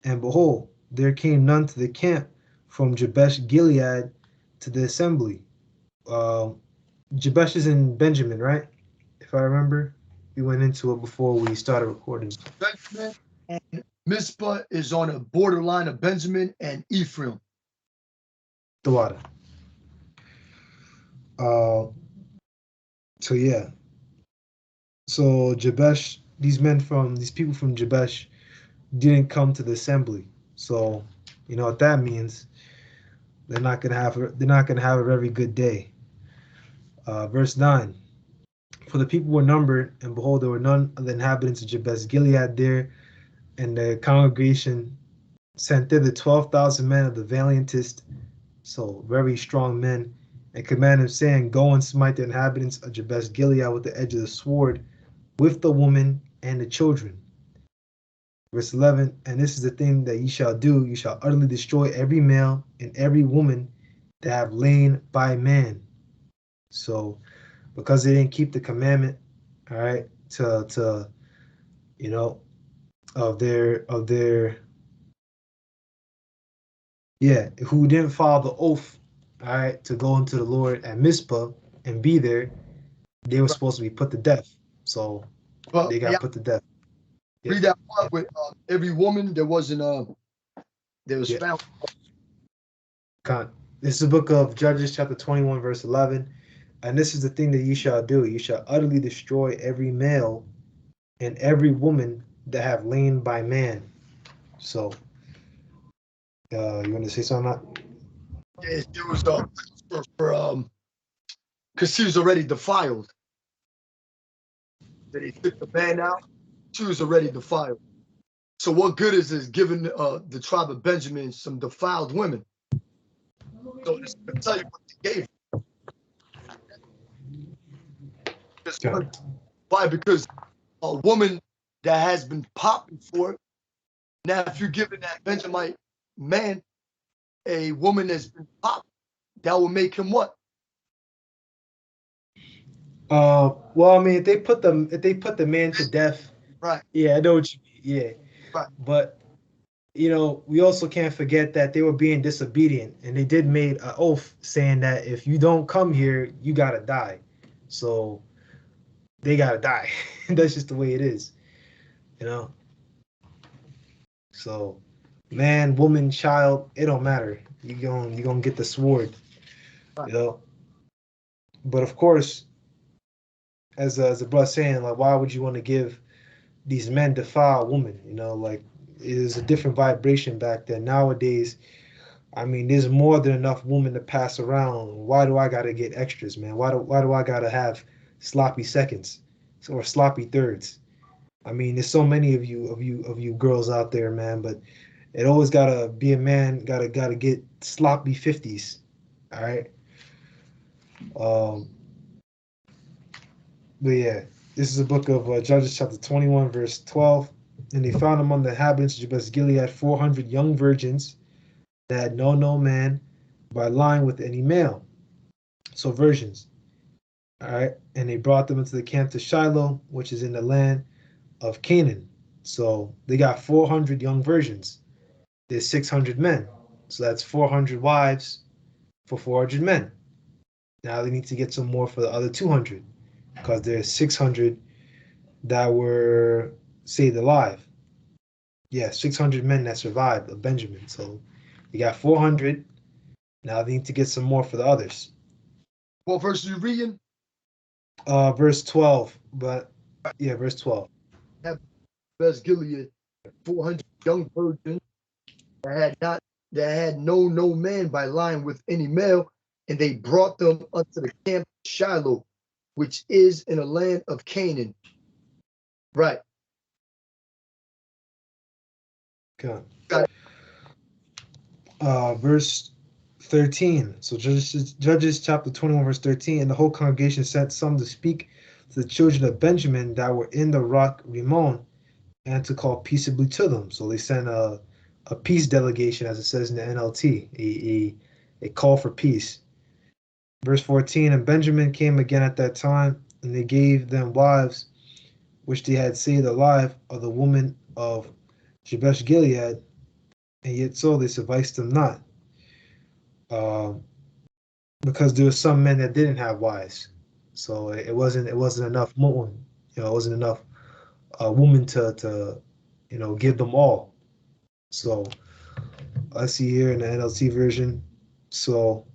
And behold, there came none to the camp from Jabesh Gilead to the assembly." Jabesh is in Benjamin, right? If I remember, we went into it before we started recording. Benjamin and Mizpah is on a borderline of Benjamin and Ephraim. The water. Uh, so yeah. So Jabesh, these people from Jabesh didn't come to the assembly. So you know what that means. They're not gonna have a very good day. Verse 9. For the people were numbered, and behold, there were none of the inhabitants of Jabesh Gilead there, and the congregation sent thither 12,000 men of the valiantest, so very strong men, and commanded them, saying, "Go and smite the inhabitants of Jabesh Gilead with the edge of the sword, with the woman and the children." Verse 11, and this is the thing that ye shall do: you shall utterly destroy every male and every woman that have lain by man. So, because they didn't keep the commandment, all right, to you know, of their yeah, who didn't follow the oath, all right, to go into the Lord at Mizpah, and be there, they were supposed to be put to death. So But they got put to death. read that part with every woman. There wasn't there was found. This is the book of Judges, chapter 21, verse 11. And this is the thing that you shall do. You shall utterly destroy every male and every woman that have lain by man. So, you want to say something? It was because she was already defiled. That he took the man out. She was already defiled. So what good is this giving the tribe of Benjamin some defiled women? So this will tell you what they gave. Why? Because a woman that has been popped before, now if you're giving that Benjamite man a woman that's been popped, that will make him what? Well, I mean, if they put the man to death, right? Yeah, I know what you mean. Yeah, right. But we also can't forget that they were being disobedient, and they did made an oath saying that if you don't come here, you gotta die. So they gotta die. That's just the way it is, you know. So, man, woman, child, it don't matter. You gonna get the sword, you know. But of course, as a brother saying, like, why would you want to give these men defile women? Like it is a different vibration back then. Nowadays, I mean, there's more than enough women to pass around. Why do I gotta get extras, man? Why do I gotta have sloppy seconds or sloppy thirds? I mean, there's so many of you girls out there, man. But it always gotta be a man. Gotta get sloppy 50s. All right. Um. But yeah, this is a book of Judges, chapter 21, verse 12. And they found among the inhabitants of Jabesh Gilead 400 young virgins that had known no man by lying with any male. So virgins. All right. And they brought them into the camp to Shiloh, which is in the land of Canaan. So they got 400 young virgins. There's 600 men. So that's 400 wives for 400 men. Now they need to get some more for the other 200 because there's 600 that were saved alive. Yeah, 600 men that survived of Benjamin. So you got 400. Now they need to get some more for the others. What verse are you reading? Verse 12. But yeah, verse 12. Jabesh Gilead, 400 young virgins that had known no man by lying with any male, and they brought them unto the camp of Shiloh, which is in the land of Canaan. Right. Okay. Verse 13. So Judges chapter 21, verse 13. And the whole congregation sent some to speak to the children of Benjamin that were in the rock Rimmon, and to call peaceably to them. So they sent a peace delegation, as it says in the NLT, a call for peace. Verse 14. And Benjamin came again at that time, and they gave them wives, which they had saved alive of the woman of Jabesh Gilead, and yet so they sufficed them not. Because there were some men that didn't have wives, so it wasn't enough women. It wasn't enough women to give them all. So I see here in the NLT version. So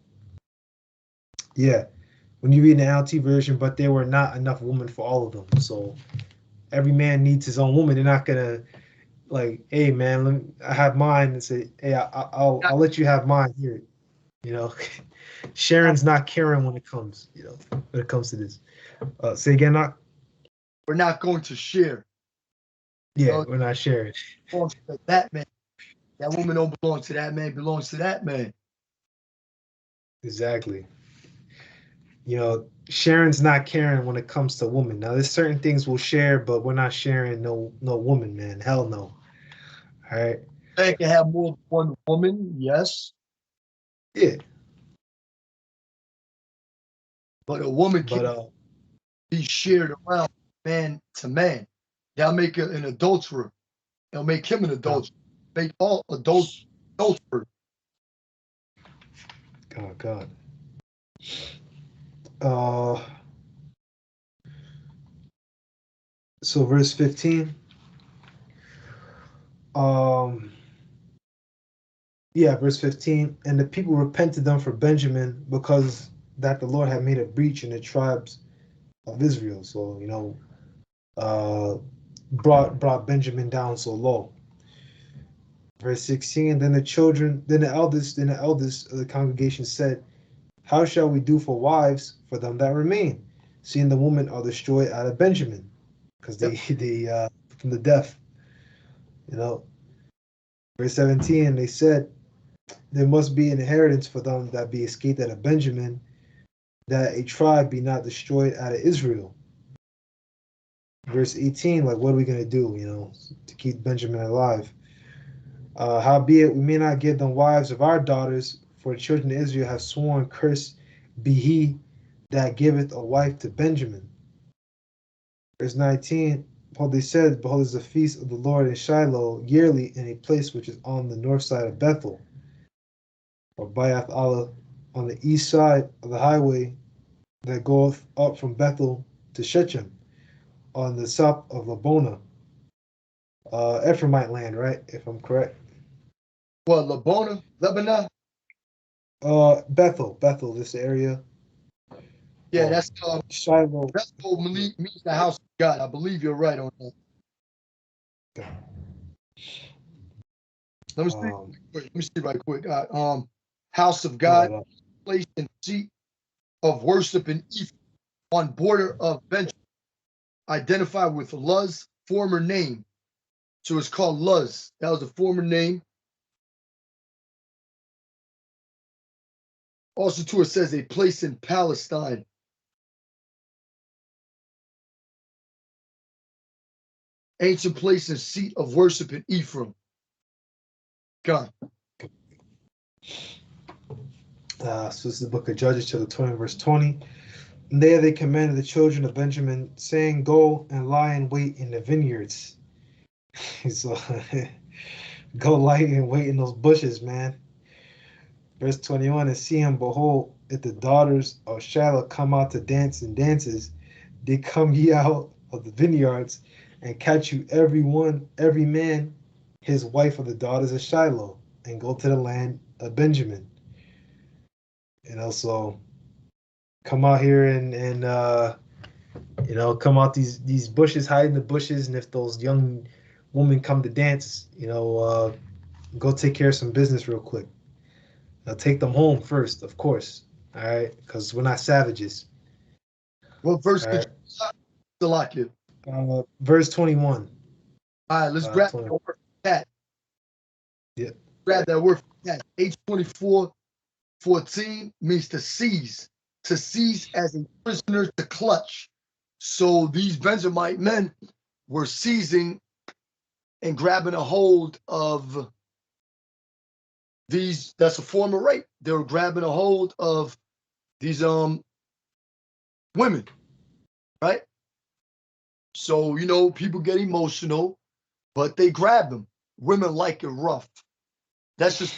yeah, when you read the NLT version, but there were not enough women for all of them. So every man needs his own woman. They're not gonna like, hey man, I have mine, and say, hey, I'll let you have mine here. Sharon's not caring when it comes to this. Say again, not. We're not going to share. Yeah, we're not sharing. That man, that woman don't belong to that man. Belongs to that man. Exactly. Sharon's not caring when it comes to women. Now, there's certain things we'll share, but we're not sharing no woman, man. Hell no. All right. Man can have more than one woman, yes. Yeah. But a woman can't be shared around man to man. That'll make an adulterer. It'll make him an adulterer. Make all adulterers. God. Uh, so verse 15. Um, yeah, verse 15. And the people repented them for Benjamin because that the Lord had made a breach in the tribes of Israel. So, uh, brought Benjamin down so low. Verse 16. Then the eldest of the congregation said, how shall we do for wives for them that remain, seeing the women are destroyed out of Benjamin? Because Yep. they from the death, you know. Verse 17, they said, there must be an inheritance for them that be escaped out of Benjamin, that a tribe be not destroyed out of Israel. Verse 18, like, what are we going to do, to keep Benjamin alive? Howbeit, we may not give them wives of our daughters, for the children of Israel have sworn, cursed be he that giveth a wife to Benjamin. Verse 19, behold, they said, behold, is the feast of the Lord in Shiloh yearly in a place which is on the north side of Bethel, or Bayath Allah, on the east side of the highway that goeth up from Bethel to Shechem, on the south of Labona, Ephraimite land, right? If I'm correct. What, Labona, Lebanon? Bethel, this area. Yeah, that's Shiloh. Bethel means the house of God. I believe you're right on that. Okay. Let me see. Let me see right quick. House of God, place and seat of worship in Ephraim, on border of Benjamin, identified with Luz, former name. So it's called Luz. That was the former name. Also, too, it says a place in Palestine. Ancient place and seat of worship in Ephraim. God. So this is the book of Judges, chapter 20, verse 20. And there they commanded the children of Benjamin, saying, go and lie in wait in the vineyards. So go lie and wait in those bushes, man. Verse 21, and see him, behold, if the daughters of Shiloh come out to dance and dances, they come ye out of the vineyards and catch you every man, his wife of the daughters of Shiloh, and go to the land of Benjamin. So come out here and come out these bushes, hide in the bushes, and if those young women come to dance, go take care of some business real quick. Now take them home first, of course. All right, because we're not savages. What verse All could you like it? Verse 21. All right, let's grab 20. that word cat. Yeah. Grab that word cat. H24:14 means to seize as a prisoner, to clutch. So these Benjamite men were seizing and grabbing a hold of these. That's a form of rape. They were grabbing a hold of these women, right? So people get emotional, but they grab them. Women like it rough. That's just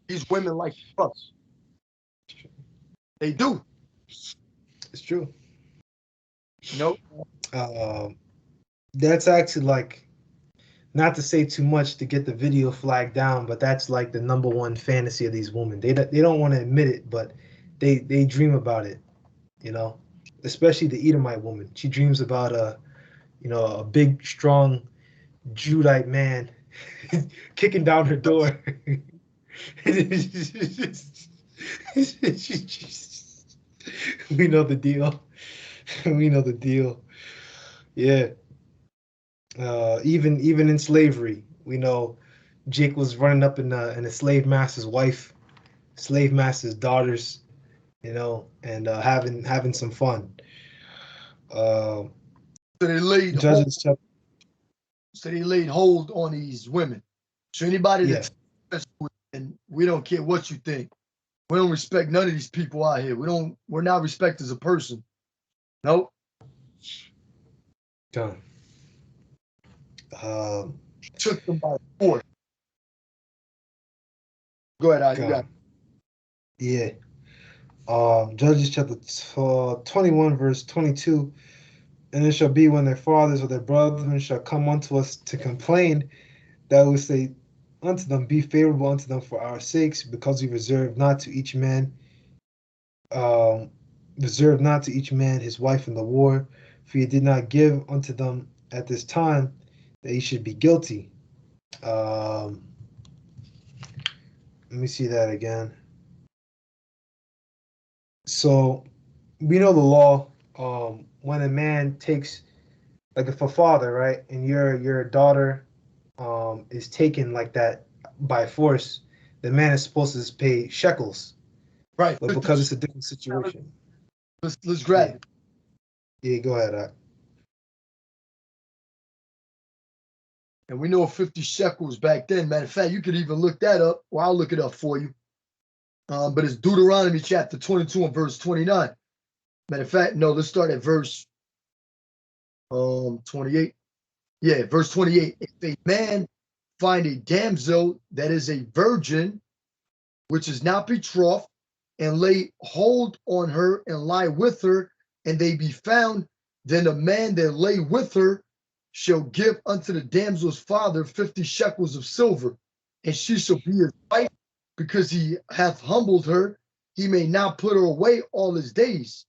these women like it rough. They do. It's true. Nope. That's actually like, not to say too much to get the video flagged down, but that's like the number one fantasy of these women. They don't want to admit it, but they dream about it, especially the Edomite woman. She dreams about a big, strong Judite man kicking down her door. We know the deal. We know the deal. Yeah. Even in slavery, we know Jake was running up in a slave master's wife, slave master's daughters, and having some fun. So they laid Judges hold. So they laid hold on these women. So anybody yeah. that's and we don't care what you think. We don't respect none of these people out here. We're not respected as a person. Nope. Done. Took them by force. Go ahead, you got. Yeah. Judges chapter 21, verse 22. And it shall be when their fathers or their brethren shall come unto us to complain, that we say unto them, be favorable unto them for our sakes, because we reserve not to each man his wife in the war, for he did not give unto them at this time that he should be guilty. Let me see that again. So we know the law. When a man takes, like if a father, right, and your daughter is taken like that by force, the man is supposed to pay shekels. Right. But because it's a different situation. Let's grab it. Yeah, go ahead. And we know 50 shekels back then. Matter of fact, you could even look that up, or I'll look it up for you. But it's Deuteronomy chapter 22 and verse 29. Matter of fact, no, let's start at verse 28. Yeah, verse 28. If a man find a damsel that is a virgin, which is not betrothed, and lay hold on her and lie with her, and they be found, then the man that lay with her shall give unto the damsel's father 50 shekels of silver, and she shall be his wife, because he hath humbled her. He may not put her away all his days.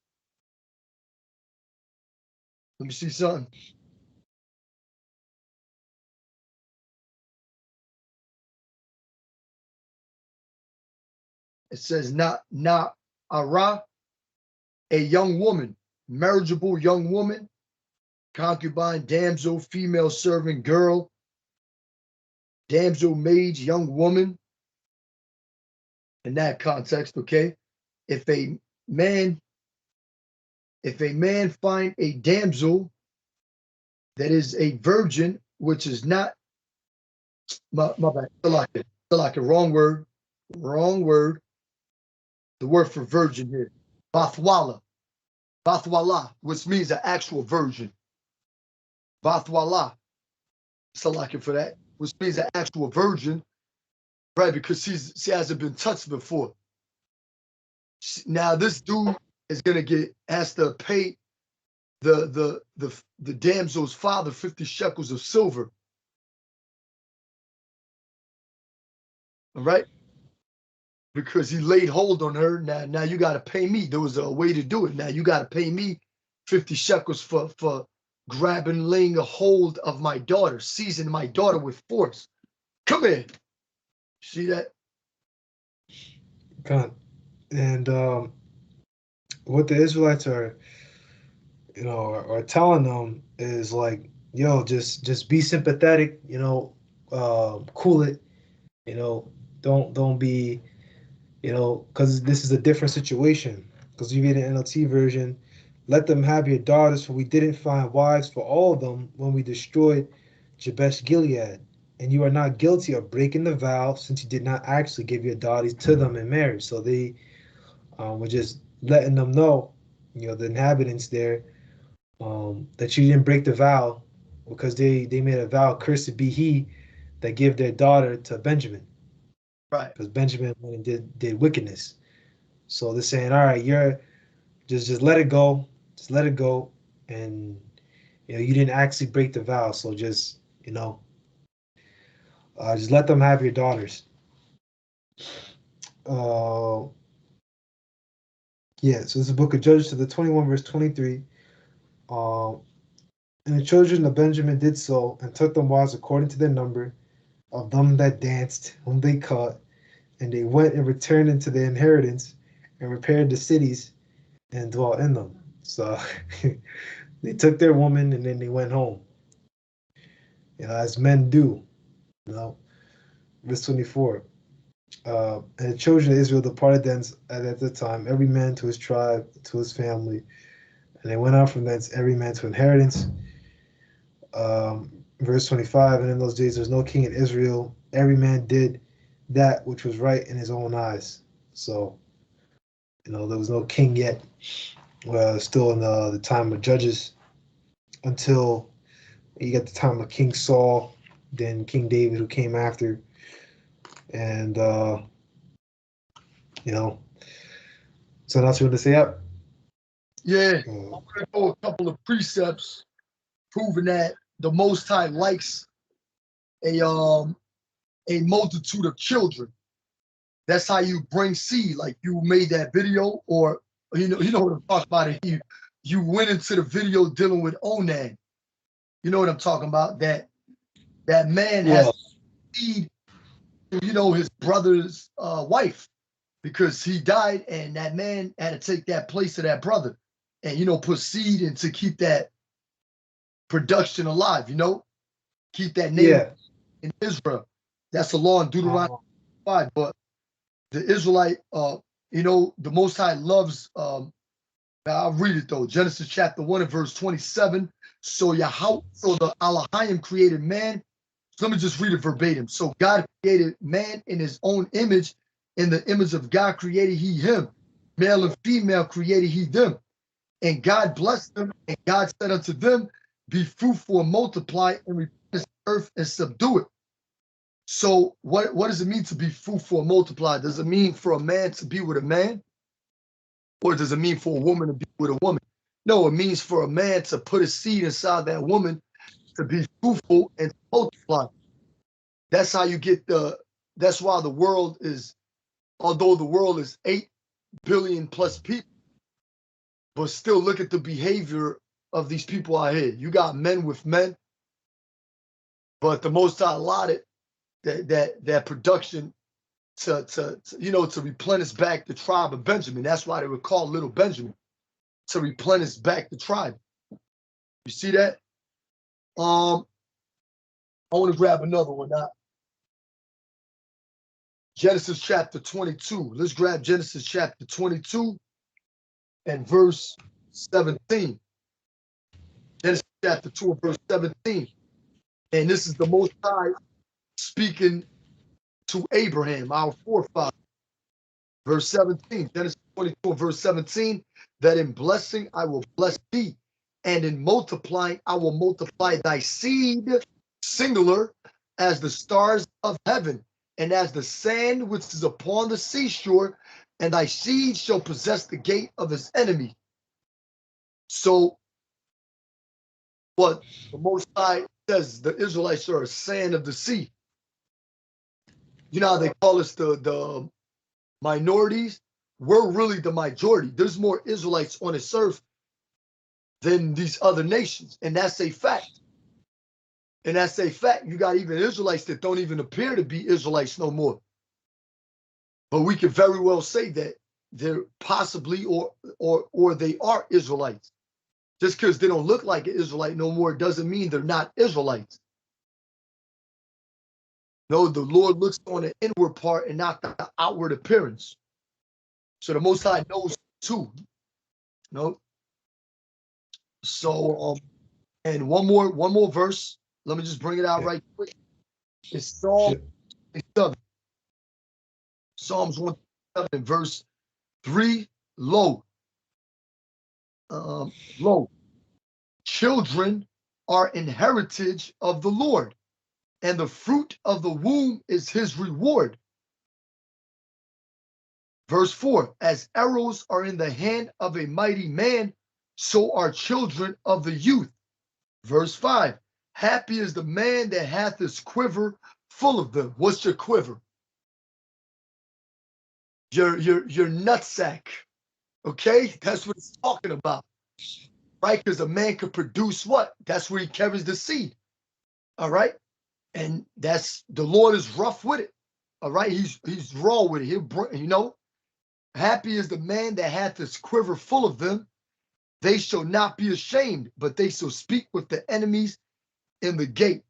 Let me see something. It says not ara, a young woman, marriageable young woman, concubine, damsel, female servant, girl, damsel, maid, young woman. In that context, okay. If a man find a damsel that is a virgin, which is not, my bad, wrong word. The word for virgin here, bathwala, which means an actual virgin. Bathwala, salaki for that, which means an actual virgin, right? Because she hasn't been touched before. Now this dude is gonna has to pay the damsel's father 50 shekels of silver. All right? Because he laid hold on her. Now you gotta pay me. There was a way to do it. Now you gotta pay me 50 shekels for grabbing, laying a hold of my daughter, seizing my daughter with force. Come here. See that? God. And what the Israelites are telling them is like, yo, just be sympathetic, cool it, don't be, because this is a different situation. Because you read the NLT version, let them have your daughters, for we didn't find wives for all of them when we destroyed Jabesh Gilead. And you are not guilty of breaking the vow, since you did not actually give your daughters to them in marriage. So they were just letting them know, the inhabitants there, that you didn't break the vow, because they made a vow, cursed be he that give their daughter to Benjamin. Right. Because Benjamin went and did wickedness. So they're saying, all right, you're just let it go. Just let it go. And you didn't actually break the vow. So just let them have your daughters. Yeah, so this is the book of Judges to the 21 verse 23. And the children of Benjamin did so, and took them wives according to their number, of them that danced, whom they caught, and they went and returned into their inheritance, and repaired the cities, and dwelt in them. So they took their woman, and then they went home, as men do. Verse 24. And the children of Israel departed thence at the time, every man to his tribe, to his family, and they went out from thence, every man to inheritance. Verse 25. And in those days there was no king in Israel; every man did that which was right in his own eyes. So, there was no king yet. Well, still in the time of Judges, until you get the time of King Saul, then King David, who came after, and you know, So that's what to say up. Yeah, I'm going to go a couple of precepts proving that the Most High likes a multitude of children. That's how you bring seed. Like you made that video, or you know what I'm talking about. You went into the video dealing with Onan. You know what I'm talking about. That man has seed, his brother's wife, because he died, and that man had to take that place of that brother, and put seed in to keep that production alive. Keep that name in Israel. That's the law in Deuteronomy 5. But the Israelite, the Most High loves. I'll read it though. Genesis chapter 1 and verse 27. So the Elohim created man. So let me just read it verbatim. So God created man in his own image. In the image of God created he him. Male and female created he them. And God blessed them. And God said unto them, be fruitful and multiply and replenish the earth and subdue it. So what does it mean to be fruitful and multiply? Does it mean for a man to be with a man? Or does it mean for a woman to be with a woman? No, it means for a man to put a seed inside that woman to be fruitful and multiply. That's how you get that's why the world is, although the world is 8 billion plus people, but still look at the behavior of these people out here. You got men with men, but the Most High allotted that production to replenish back the tribe of Benjamin. That's why they were called Little Benjamin, to replenish back the tribe. You see that? I want to grab another one now. Genesis chapter 22. Let's grab Genesis chapter 22 and verse 17. Genesis chapter 2 and verse 17. And this is the Most High speaking to Abraham, our forefather. Verse 17, Genesis 22 and verse 17, that in blessing I will bless thee, and in multiplying I will multiply thy seed, singular, as the stars of heaven, and as the sand which is upon the seashore, and thy seed shall possess the gate of his enemy. So what the Most High says, the Israelites are a sand of the sea. You know how they call us the minorities? We're really the majority. There's more Israelites on this earth than these other nations, and that's a fact. And that's a fact. You got even Israelites that don't even appear to be Israelites no more. But we could very well say that they're possibly or they are Israelites. Just because they don't look like an Israelite no more doesn't mean they're not Israelites. No, the Lord looks on the inward part and not the outward appearance. So the Most High knows too. No. So and one more verse. Let me just bring it out right quick. It's Psalm 7. Psalms 107 verse 3. Lo, children are an heritage of the Lord, and the fruit of the womb is his reward. Verse 4, as arrows are in the hand of a mighty man, so are children of the youth. Verse 5, happy is the man that hath his quiver full of them. What's your quiver? Your nutsack. Okay, that's what it's talking about, right? Because a man could produce what? That's where he carries the seed. All right, and that's the Lord is rough with it. All right, he's raw with it. He'll happy is the man that hath his quiver full of them. They shall not be ashamed, but they shall speak with the enemies in the gate.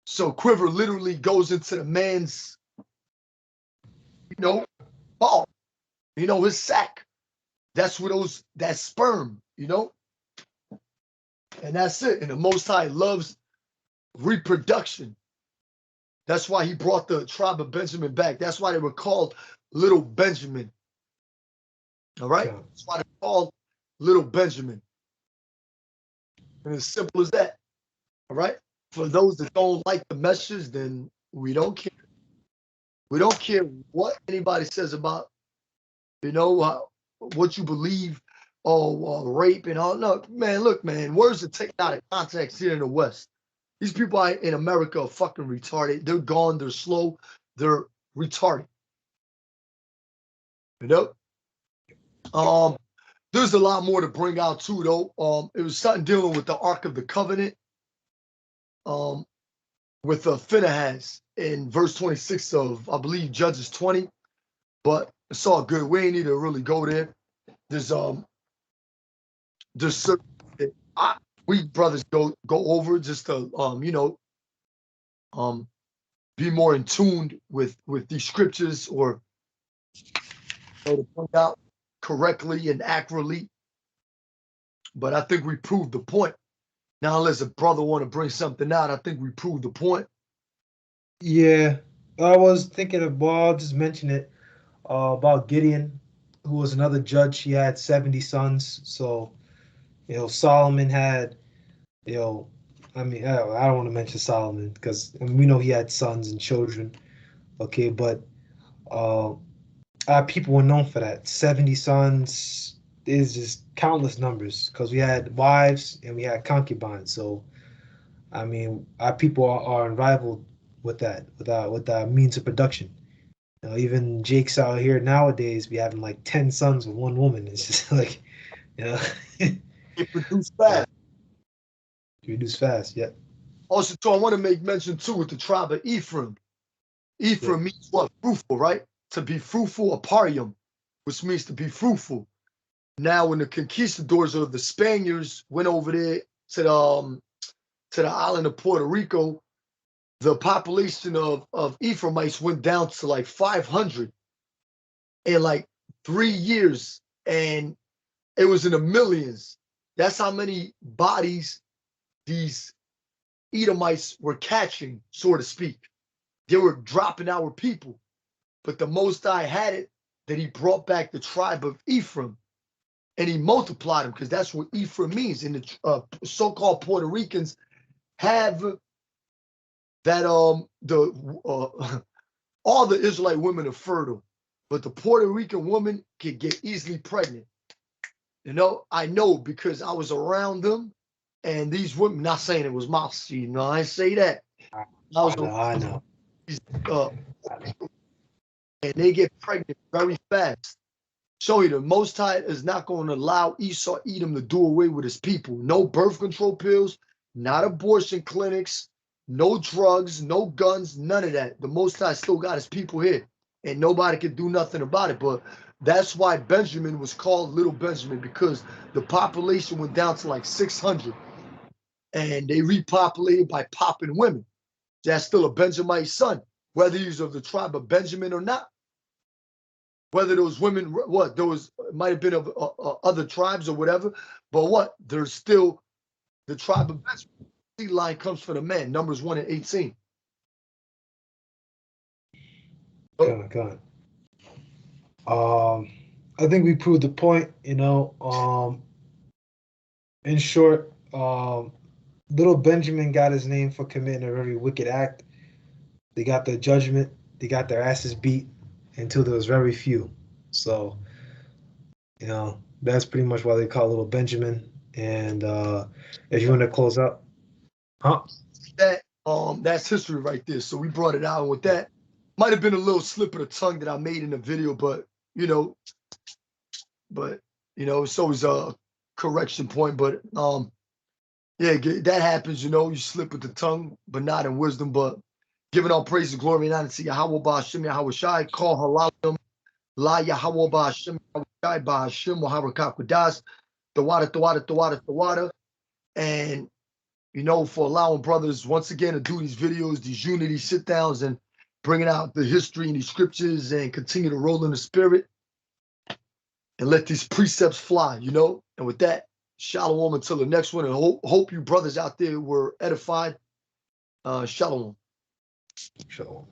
So quiver literally goes into the man's, ball, his sack. That's where that sperm, and that's it. And the Most High loves reproduction. That's why he brought the tribe of Benjamin back. That's why they were called Little Benjamin. All right? Okay. That's why they're called Little Benjamin. And as simple as that. All right? For those that don't like the message, then we don't care. We don't care what anybody says about You know, what you believe, rape and all. No, man, look, man, words are taken out of context here in the West. These people in America are fucking retarded. They're gone. They're slow. They're retarded. You know? There's a lot more to bring out too, though. It was something dealing with the Ark of the Covenant, with Phinehas in verse 26 of, I believe, Judges 20. But it's all good. We ain't need to really go there. There's certain we brothers go over just to be more in tune with these scriptures, or to point out correctly and accurately. But I think we proved the point. Now, unless a brother want to bring something out, I think we proved the point. Yeah, I was thinking of, well, I'll just mention it, about Gideon, who was another judge. He had 70 sons. So, Solomon had, I mean, I don't want to mention Solomon because we know he had sons and children. Okay, but our people were known for that. 70 sons is just countless numbers because we had wives and we had concubines. So, I mean, our people are unrivaled with that, with our means of production. Even Jake's out here nowadays be having like 10 sons with one woman. It's just like, you know, It produced fast. Produce fast, yeah. Also, too, I want to make mention too with the tribe of Ephraim. Ephraim means what? Fruitful, right? To be fruitful, aparium, which means to be fruitful. Now, when the conquistadors or the Spaniards went over there to the island of Puerto Rico, the population of Ephraimites went down to like 500 in like 3 years, and it was in the millions. That's how many bodies these Edomites were catching, so to speak. They were dropping our people. But the Most High had it that he brought back the tribe of Ephraim, and he multiplied them, because that's what Ephraim means. And the so-called Puerto Ricans have that all the Israelite women are fertile, but the Puerto Rican woman can get easily pregnant. I know because I was around them, and these women, not saying it was my seed, no, I say that. I know. And they get pregnant very fast. Show you the Most High is not going to allow Esau Edom to do away with his people. No birth control pills, not abortion clinics, no drugs, no guns, none of that. The Most High still got his people here, and nobody could do nothing about it. But that's why Benjamin was called Little Benjamin, because the population went down to like 600, and they repopulated by popping women. That's still a Benjamite son, whether he's of the tribe of Benjamin or not. Whether those women, might have been of other tribes or whatever, but there's still the tribe of Benjamin. The line comes for the men, Numbers 1 and 18. Good. I think we proved the point, in short, little Benjamin got his name for committing a very wicked act. They got their judgment, they got their asses beat until there was very few. So, that's pretty much why they call little Benjamin. And if you want to close up, that's history right there. So we brought it out, and with that, might have been a little slip of the tongue that I made in the video, but it's always a correction point. But yeah, that happens. You slip with the tongue, but not in wisdom. But giving all praise and glory and honor to Yahweh Ba'Hashem Yahweh Shai, call halalim la Yahweh Ba'Hashem Yahweh Shai Ba'Hashem Waharakah Kudas, the water, and for allowing brothers once again to do these videos, these unity sit downs, and bringing out the history and these scriptures, and continue to roll in the spirit and let these precepts fly. And with that, shalom until the next one, and hope you brothers out there were edified. Shalom. Shalom.